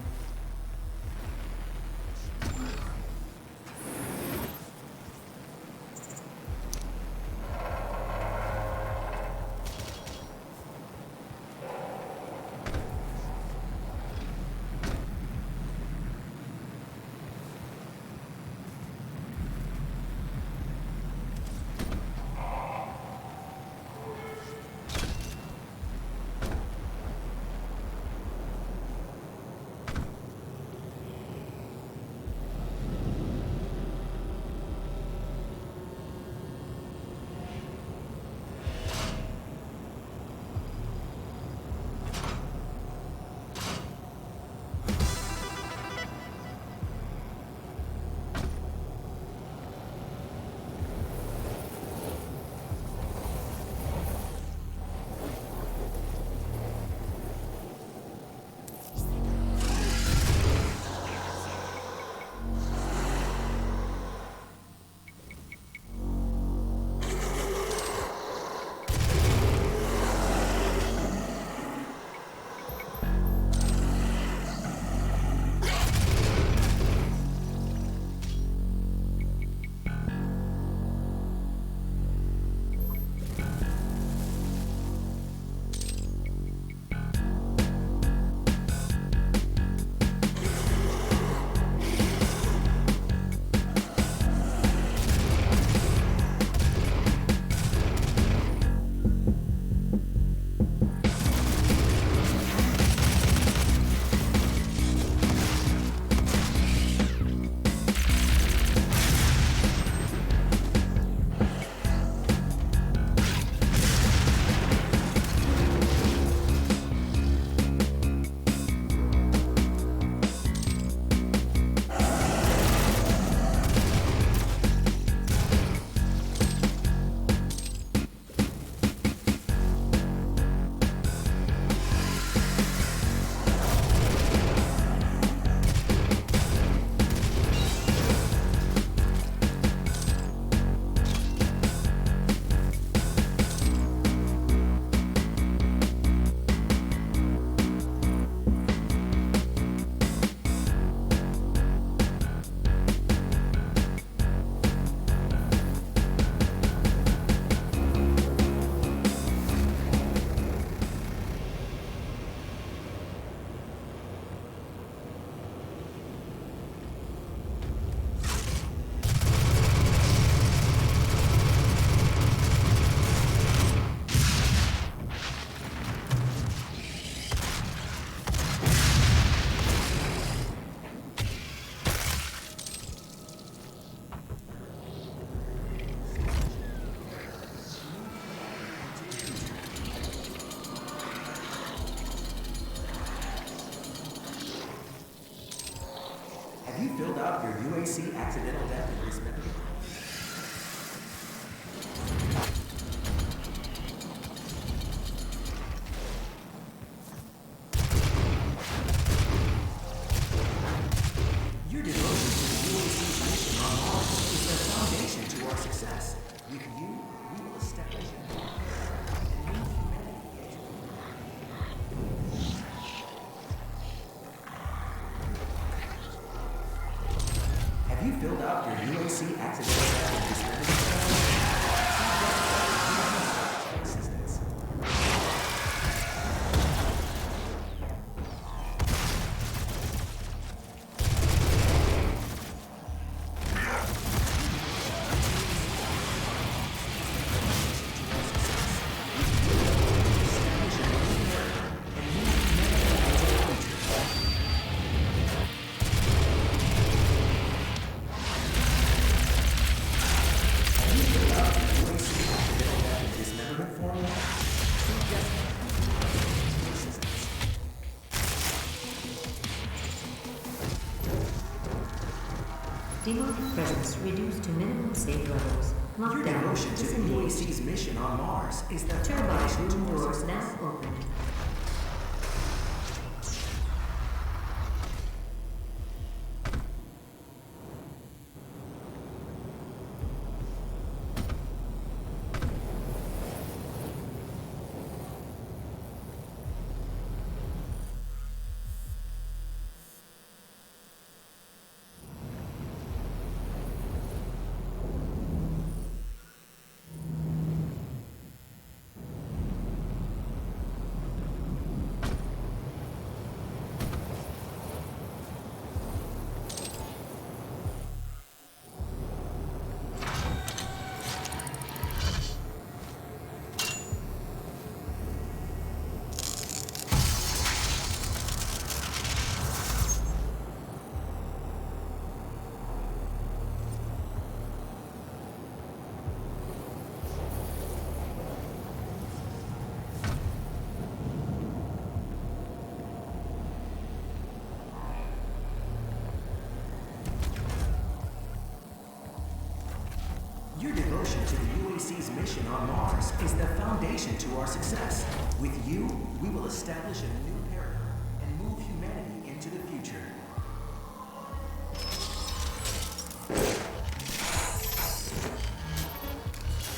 Have you filled out your UAC accidental death and dismemberment? Your devotion to the UAC's mission on Mars is the foundation to our success. With you, we will establish Have you filled out your UAC accidental death and dismemberment? Assistance. Demonic presence reduced to minimum safe levels. Your Lockdown devotion to the disengaged. UAC's mission on Mars is the Turbine foundation to room our doors success. now open. devotion to the UAC's mission on Mars is the foundation to our success. With you, we will establish a new paradigm and move humanity into the future.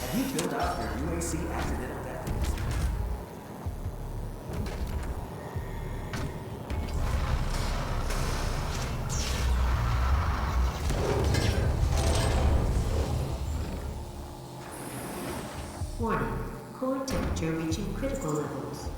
Have you filled out your UAC accidental death register? Warning, core temperature reaching critical levels.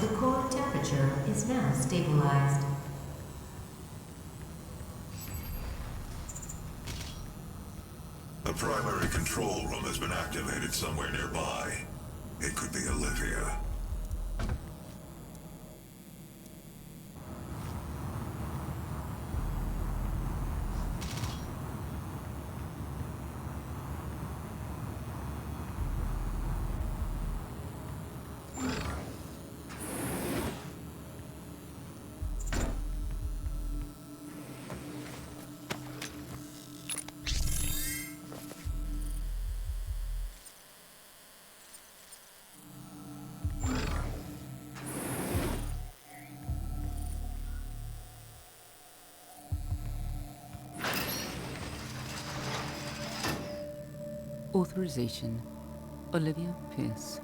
The core temperature is now stabilized. A primary control room has been activated somewhere nearby. It could be Olivia. Authorization, Olivia Pierce,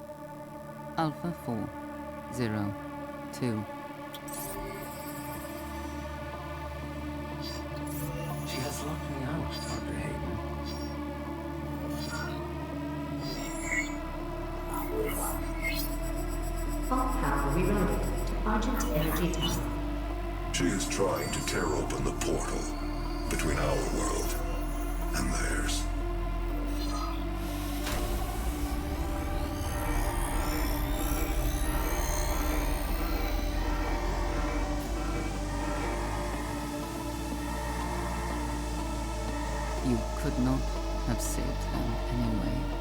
Alpha 402. She has locked me out, Dr. Hayden. All power rerouted to Argent Energy Tower. She is trying to tear open the portal between our world and theirs. You could not have saved them anyway.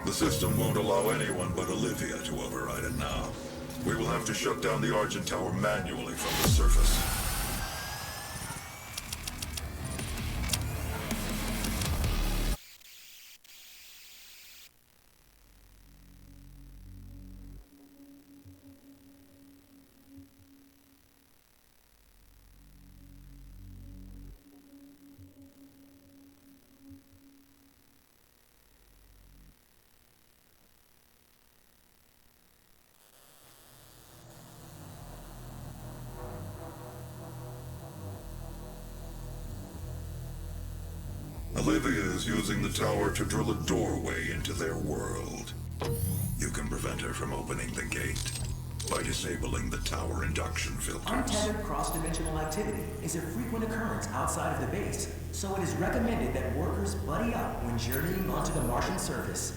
The system won't allow anyone but Olivia to override it now. We will have to shut down the Argent Tower manually from the surface. Olivia is using the tower to drill a doorway into their world. You can prevent her from opening the gate by disabling the tower induction filters. Untethered cross-dimensional activity is a frequent occurrence outside of the base, so it is recommended that workers buddy up when journeying onto the Martian surface.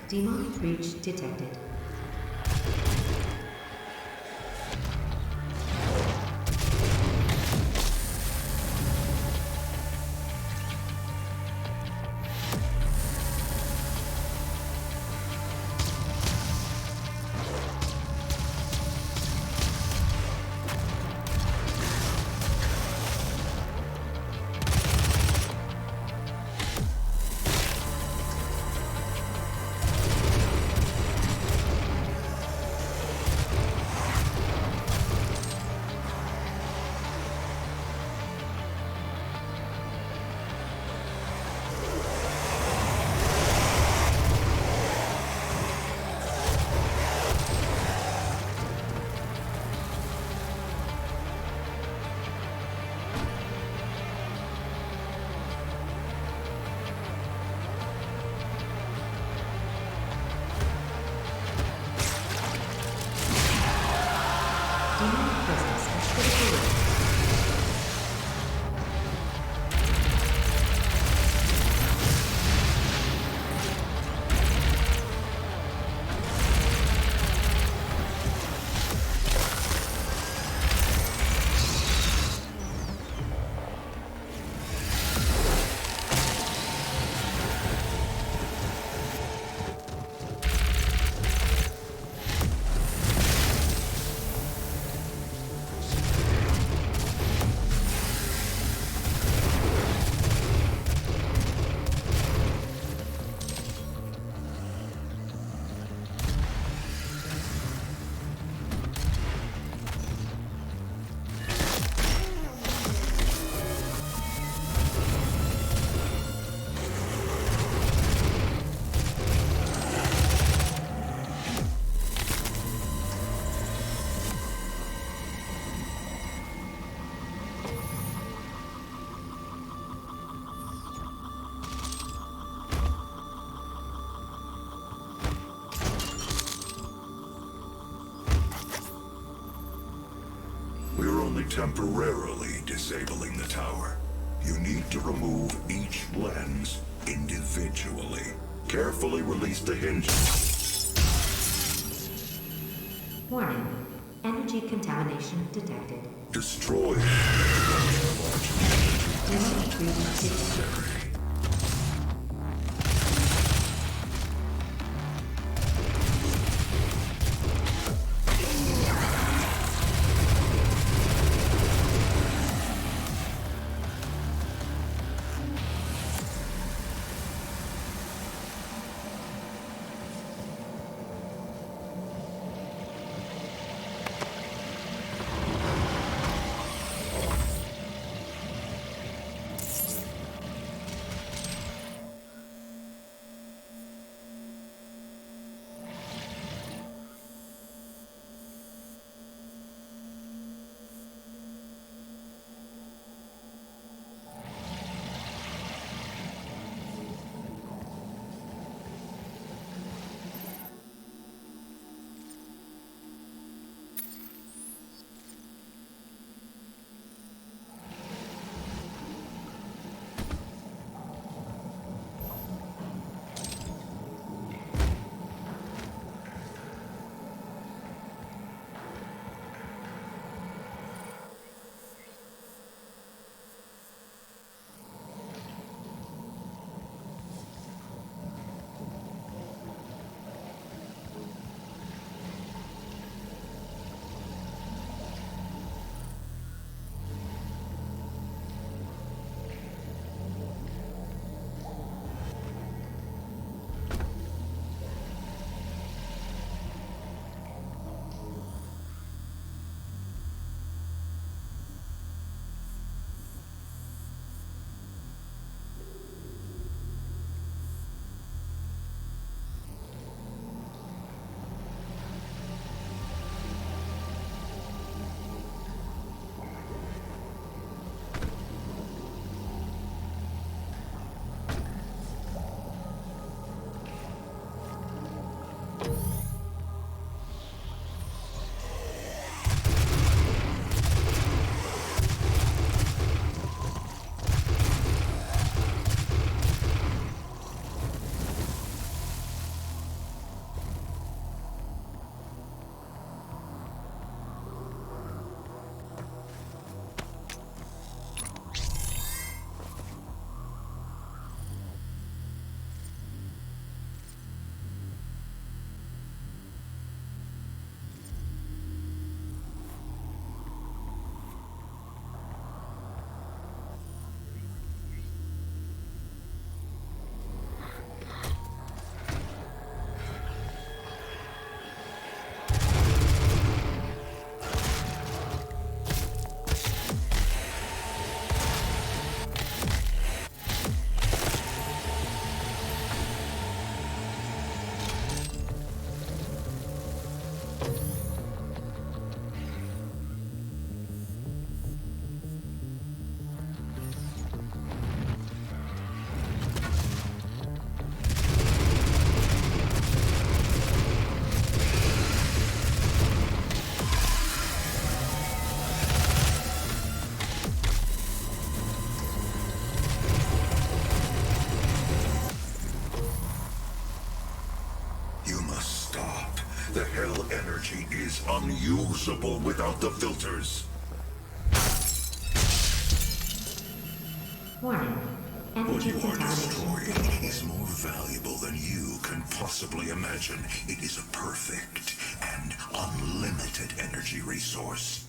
Demonic breach detected. We're only temporarily disabling the tower. You need to remove each lens individually. Carefully release the hinges. Warning. Energy contamination detected. Destroy. Demonic breach detected. unusable without the filters. Warning. What you Emphasis are destroying contamination. is more valuable than you can possibly imagine. It is a perfect and unlimited energy resource.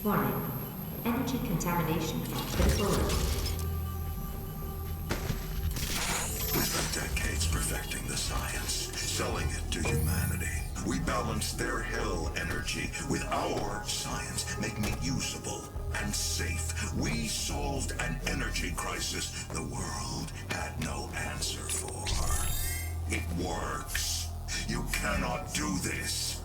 Warning. Energy contamination at critical level. We spent decades perfecting the science, selling it to humanity. We balanced their hell energy with our science, making it usable and safe. We solved an energy crisis the world had no answer for. It works. You cannot do this.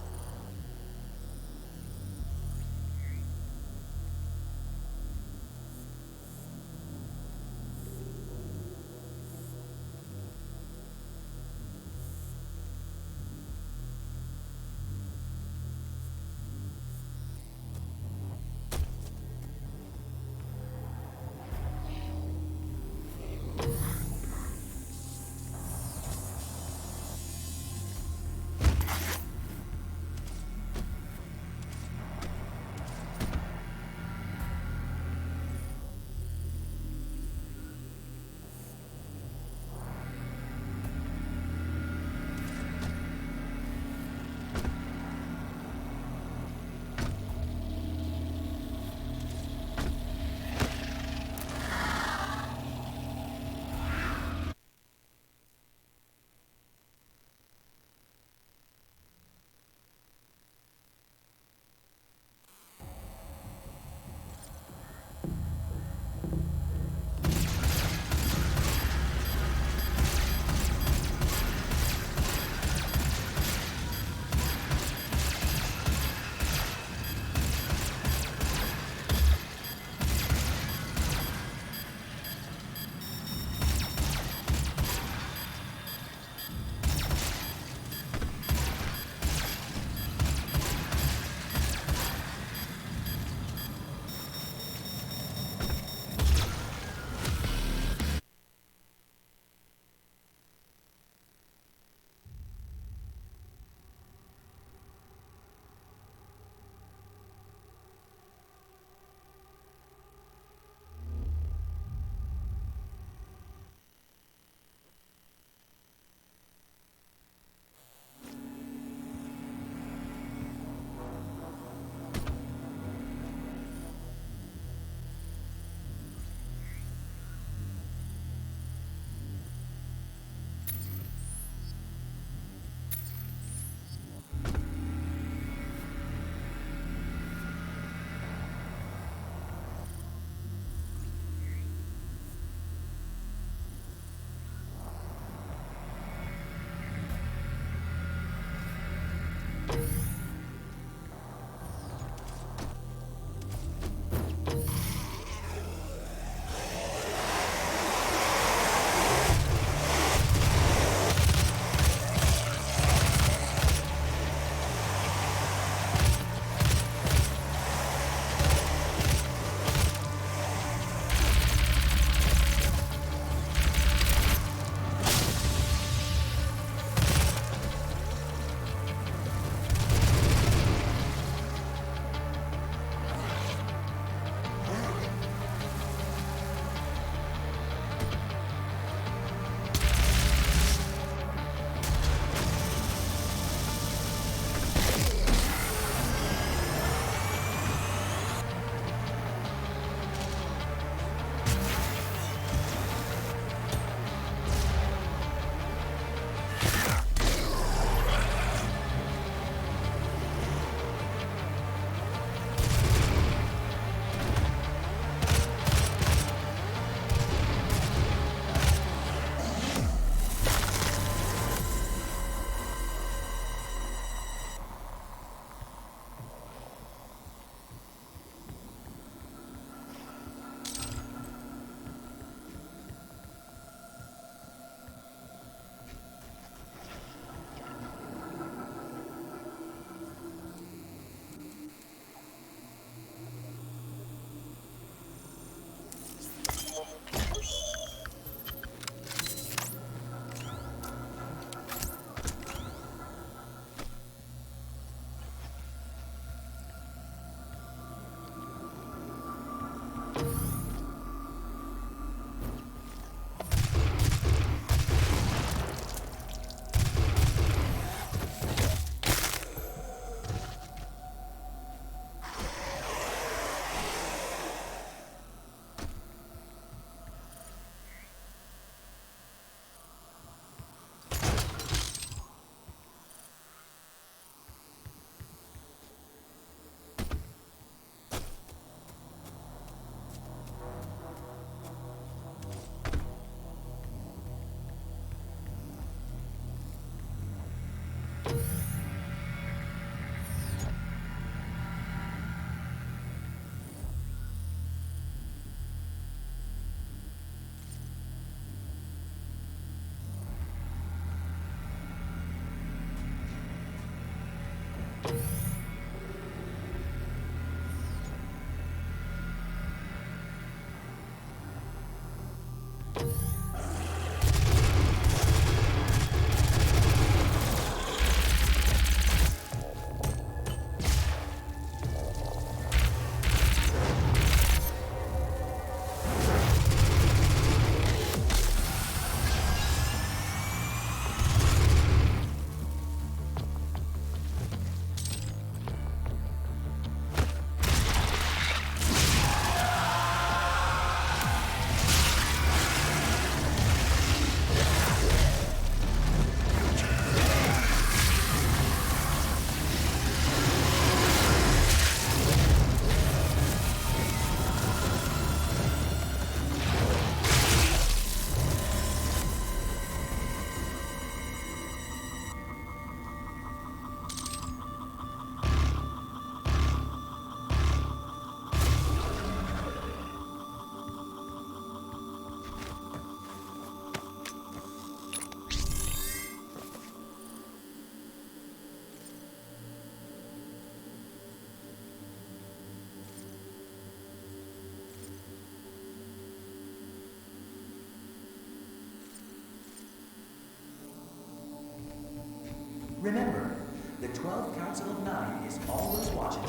Remember, the 12 Council of 9 is always watching.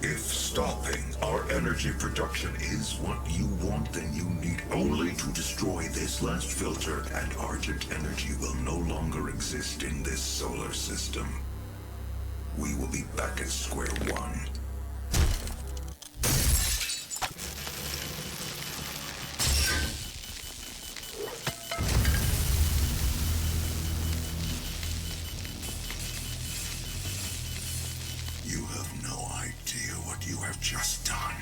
If stopping our energy production is what you want, then you need only to destroy this last filter, and Argent energy will no longer exist in this solar system. We will be back at square one. You have no idea what you have just done.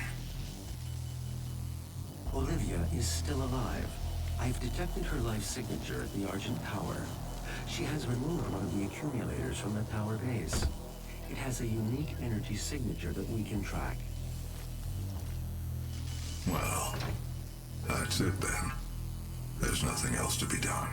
Olivia is still alive. I've detected her life signature at the Argent Tower. She has removed one of the accumulators from the tower base. It has a unique energy signature that we can track. Well, that's it then. There's nothing else to be done.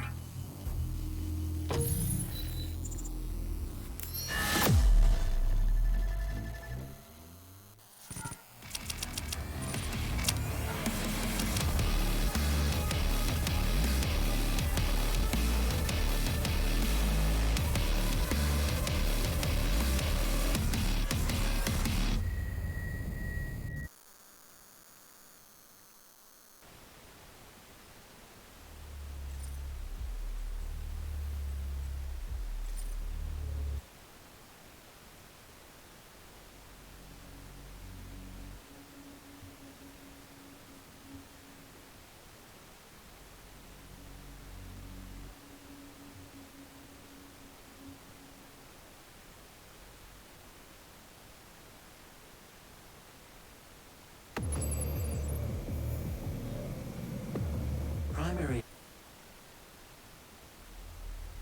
Primary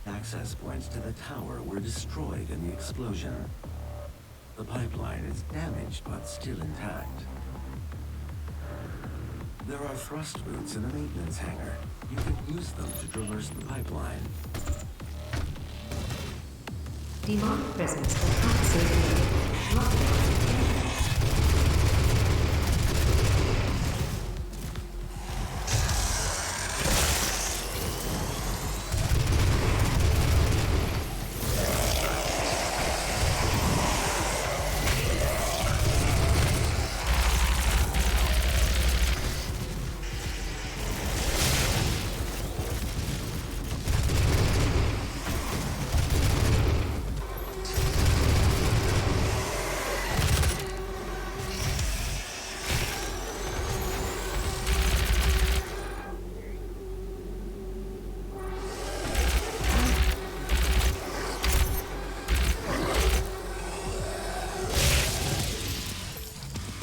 access points to the tower were destroyed in the explosion. The pipeline is damaged but still intact. There are thrust boots in the maintenance hangar. You can use them to traverse the pipeline. Demonic presence of lockdown.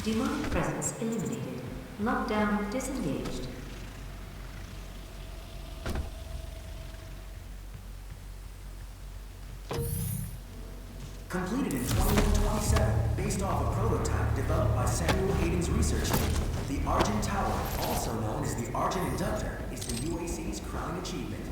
Demonic presence eliminated. Lockdown disengaged. Completed in 2127, based off a prototype developed by Samuel Hayden's research team. The Argent Tower, also known as the Argent Inductor, is the UAC's crowning achievement.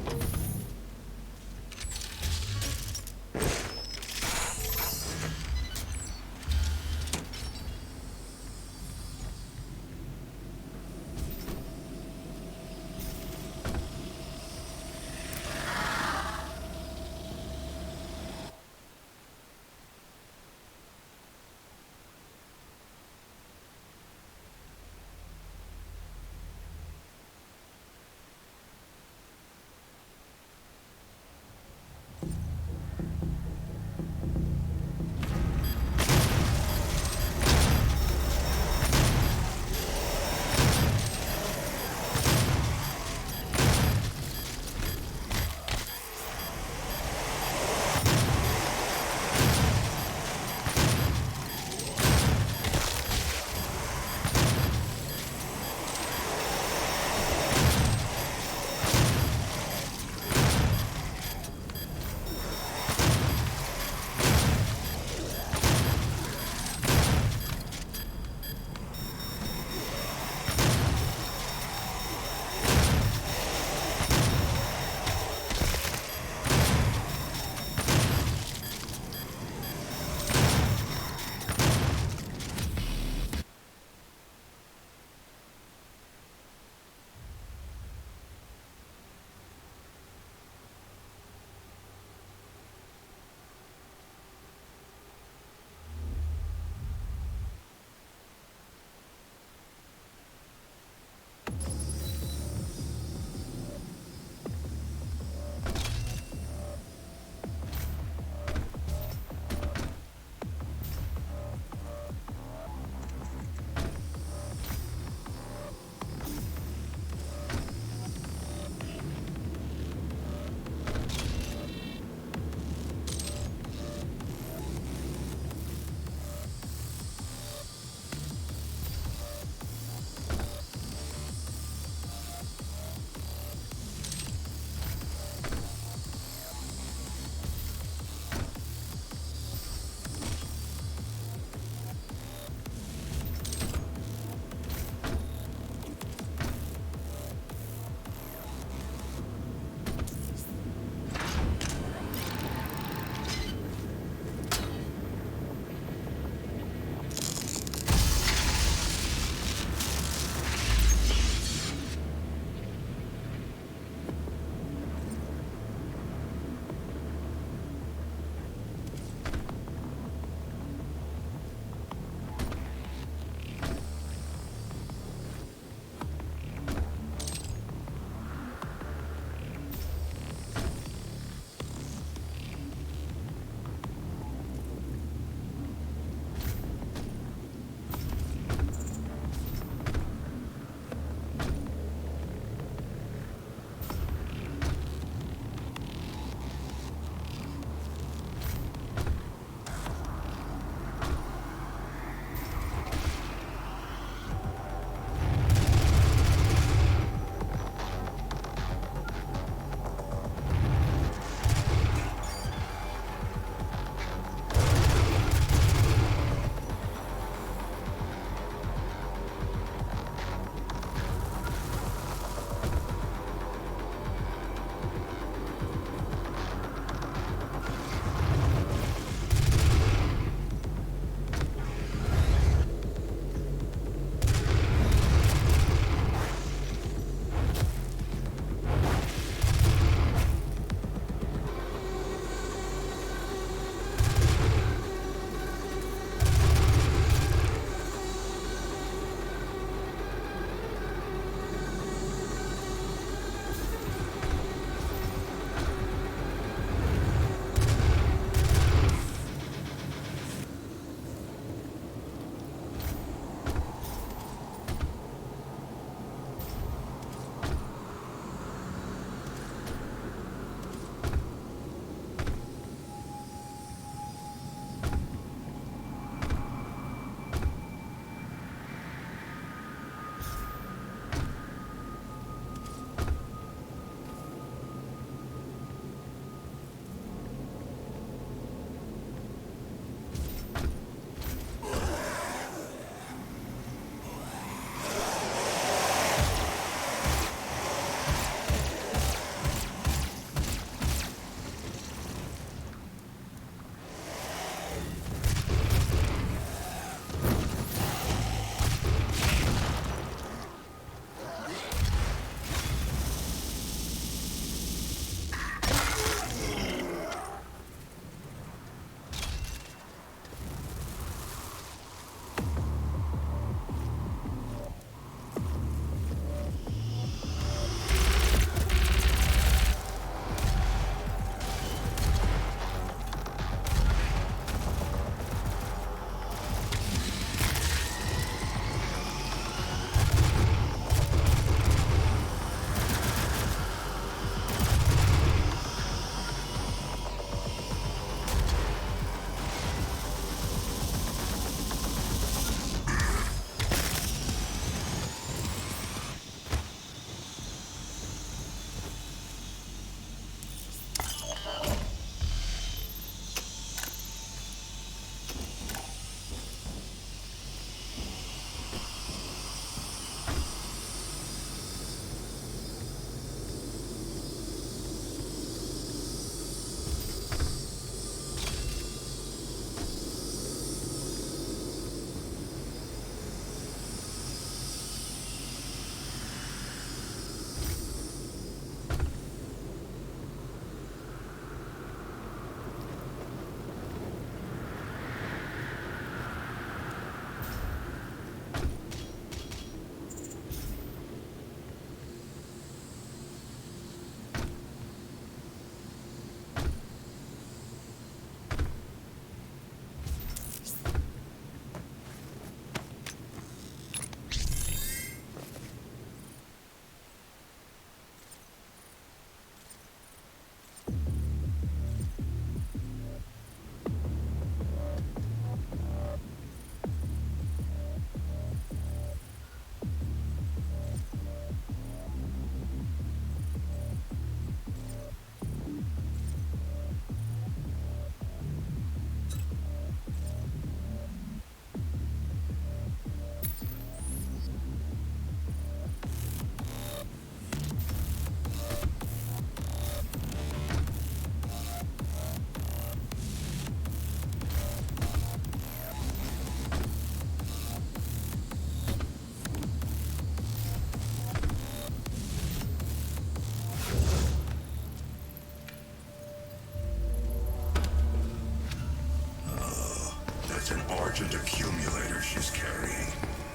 Argent accumulator she's carrying.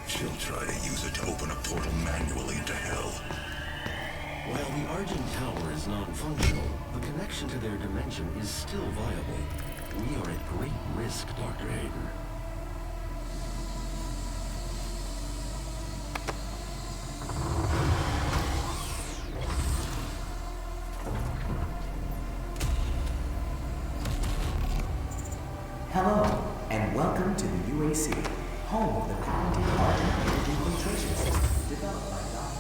She'll try to use it to open a portal manually into hell. While the Argent Tower is non-functional, the connection to their dimension is still viable. We are at great risk, Dr. Hayden. Hello, and welcome to the UAC, home of the patented Argent energy filtration system developed by Dr.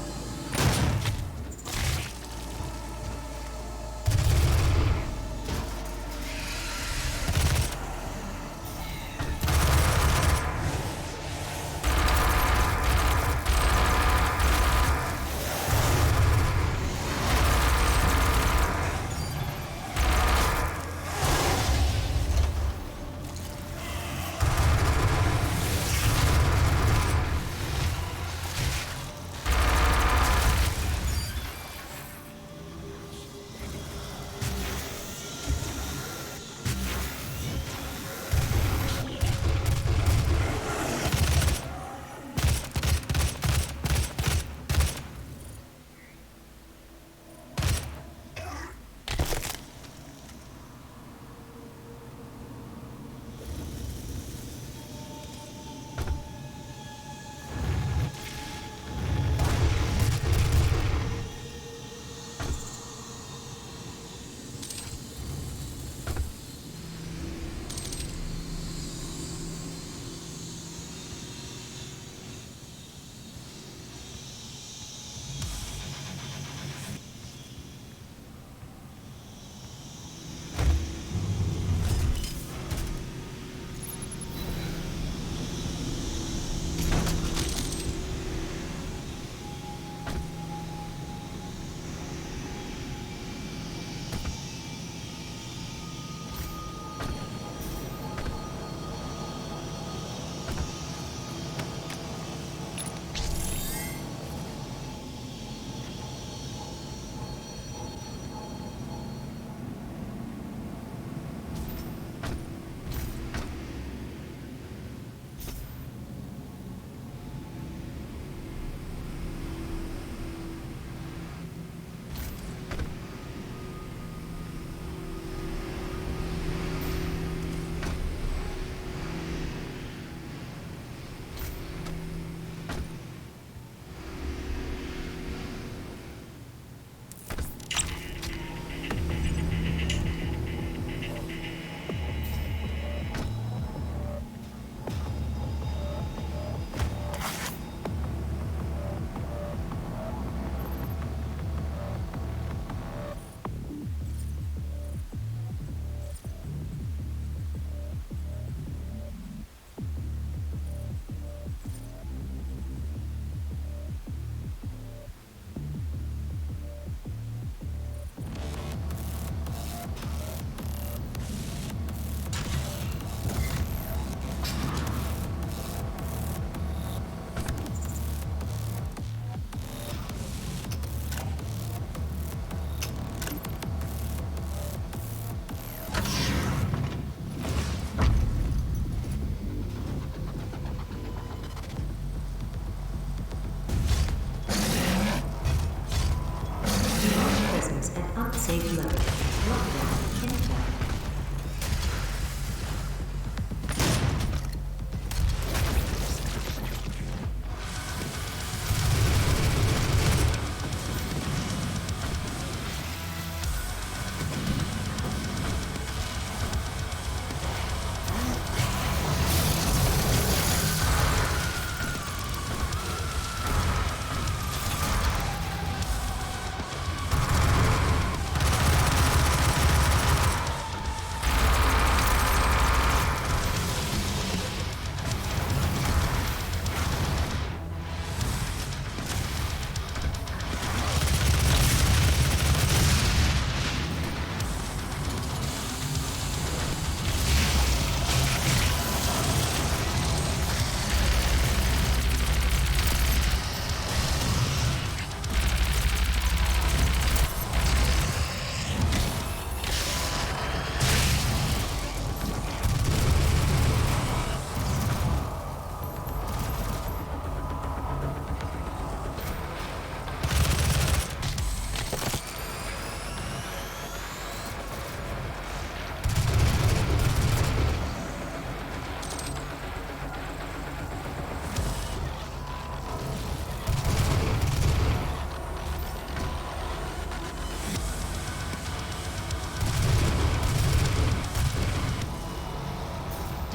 Safe level. Lockdown in effect.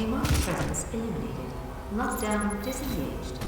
Demonic presence eliminated. Lockdown disengaged.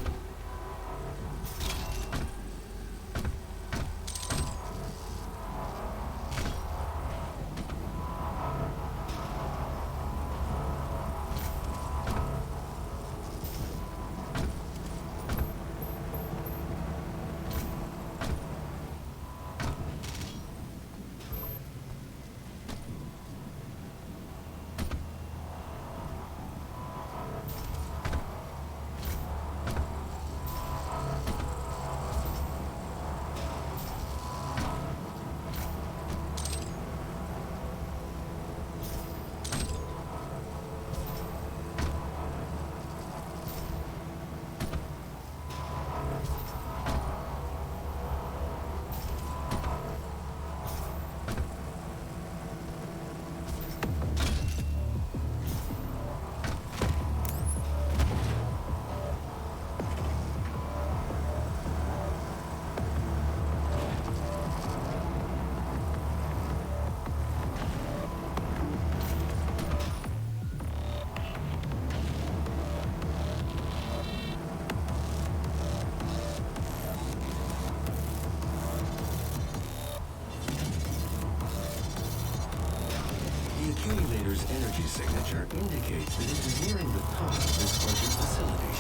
The accumulator's energy signature indicates that it is nearing the top of this Argent facility.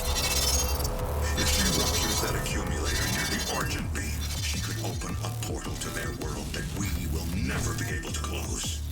If she ruptures that accumulator near the Argent beam, she could open a portal to their world that we will never be able to close.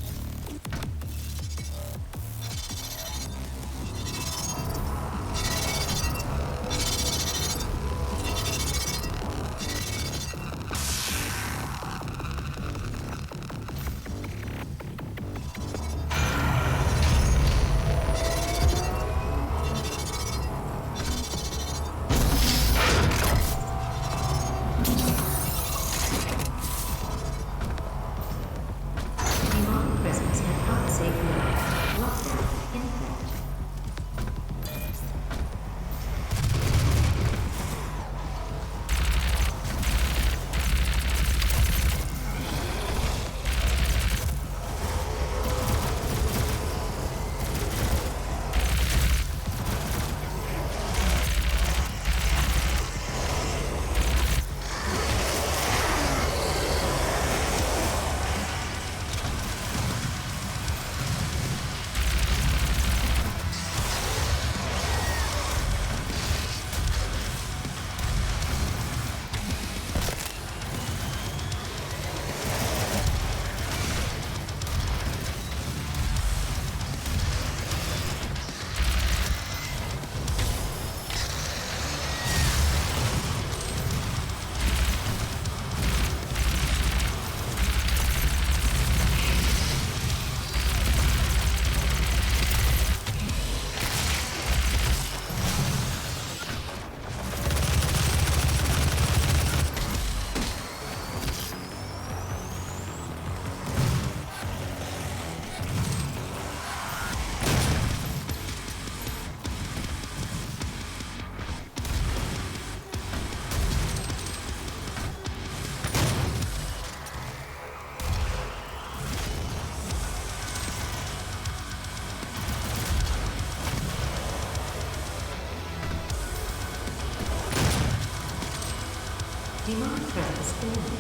Demonic presence eliminated.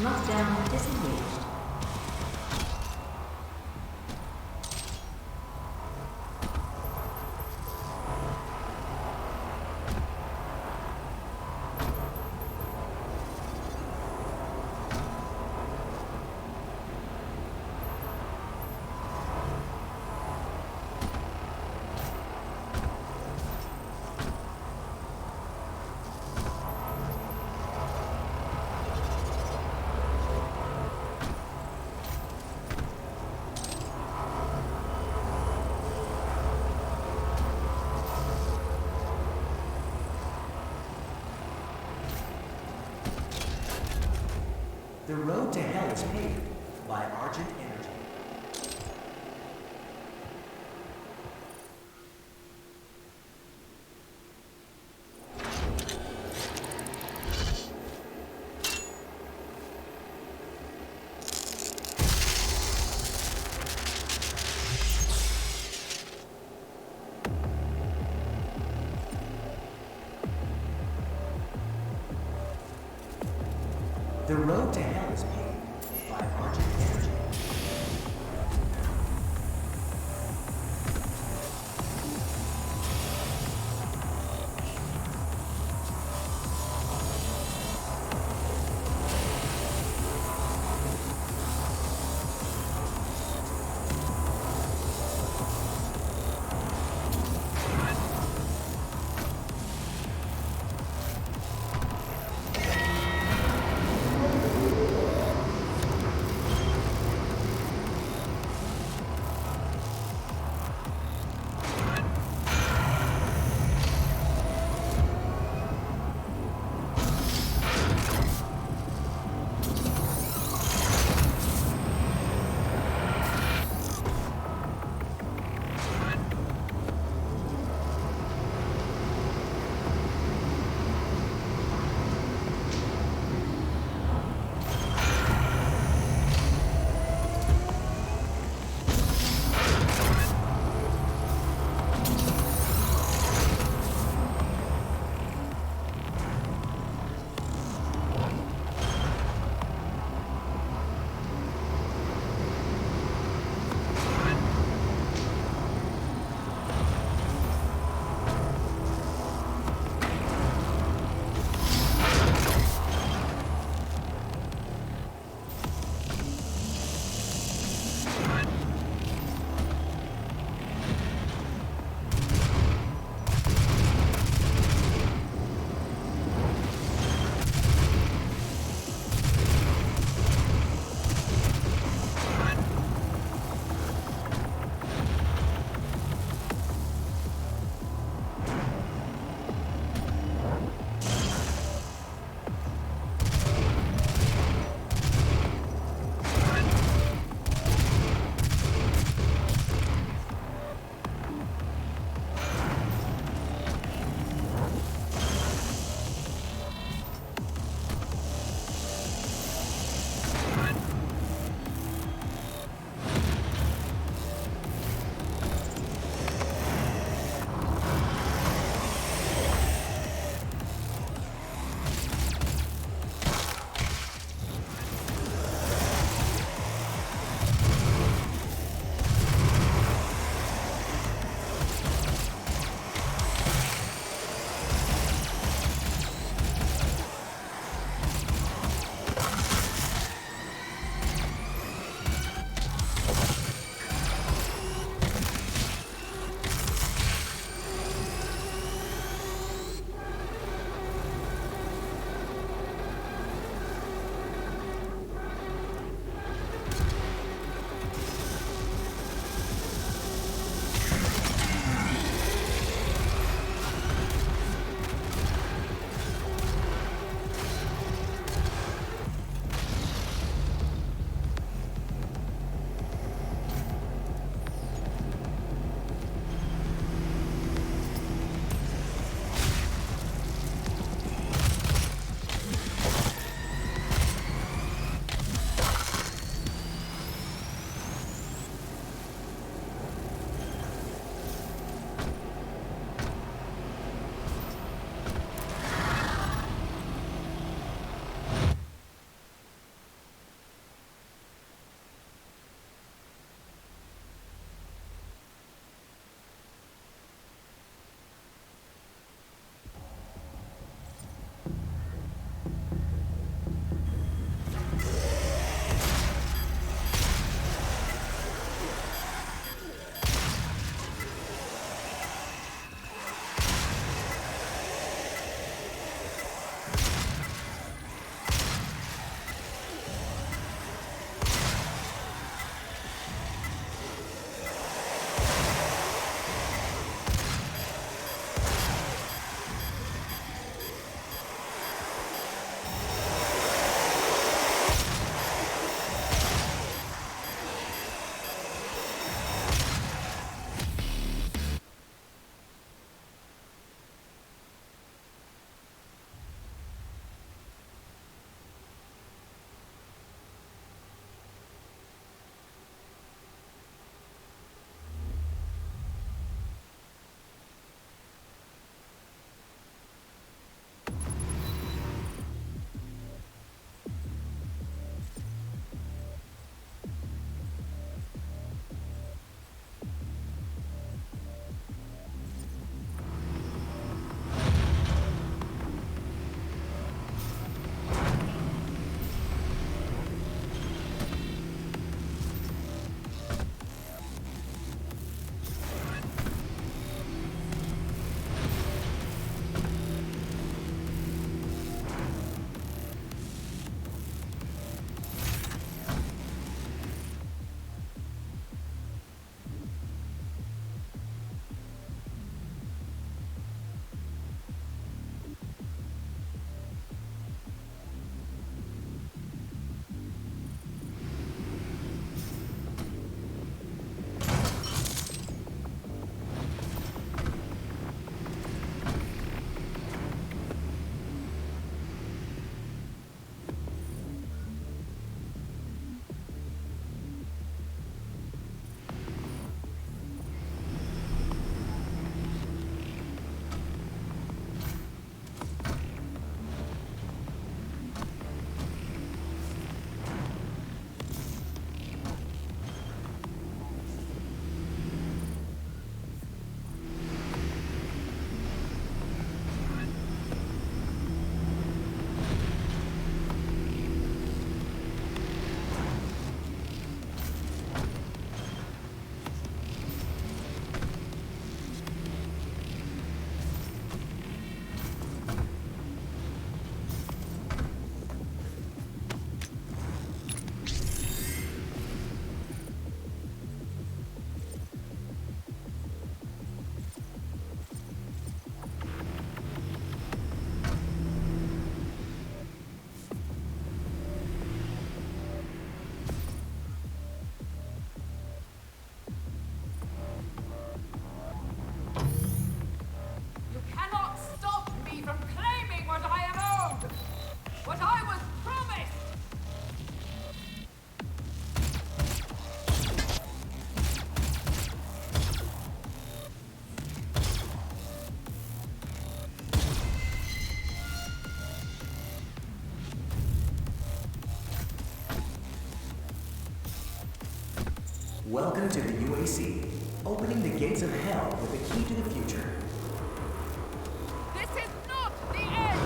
Lockdown disengaged. The road to hell is paved by Argent Energy. Your road to hell is paved by Argent Energy. Welcome to the UAC, opening the gates of hell with the key to the future. This is not the end!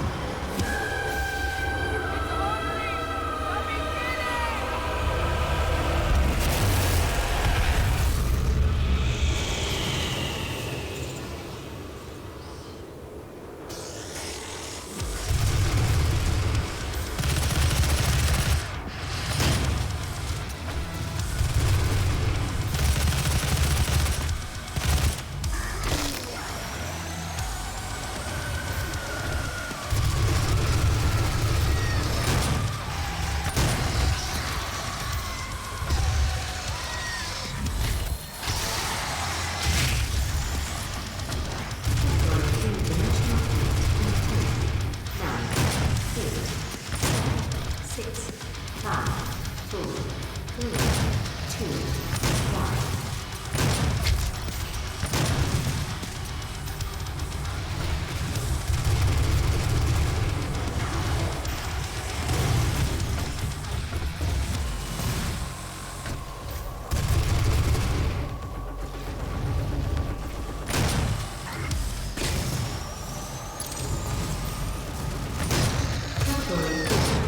It's only the beginning!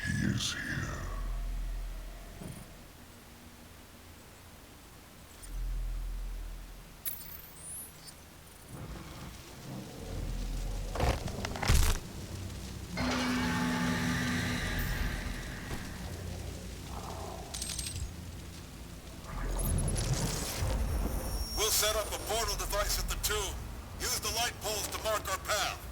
He is here. We'll set up a portal device at the tomb. Use the light poles to mark our path.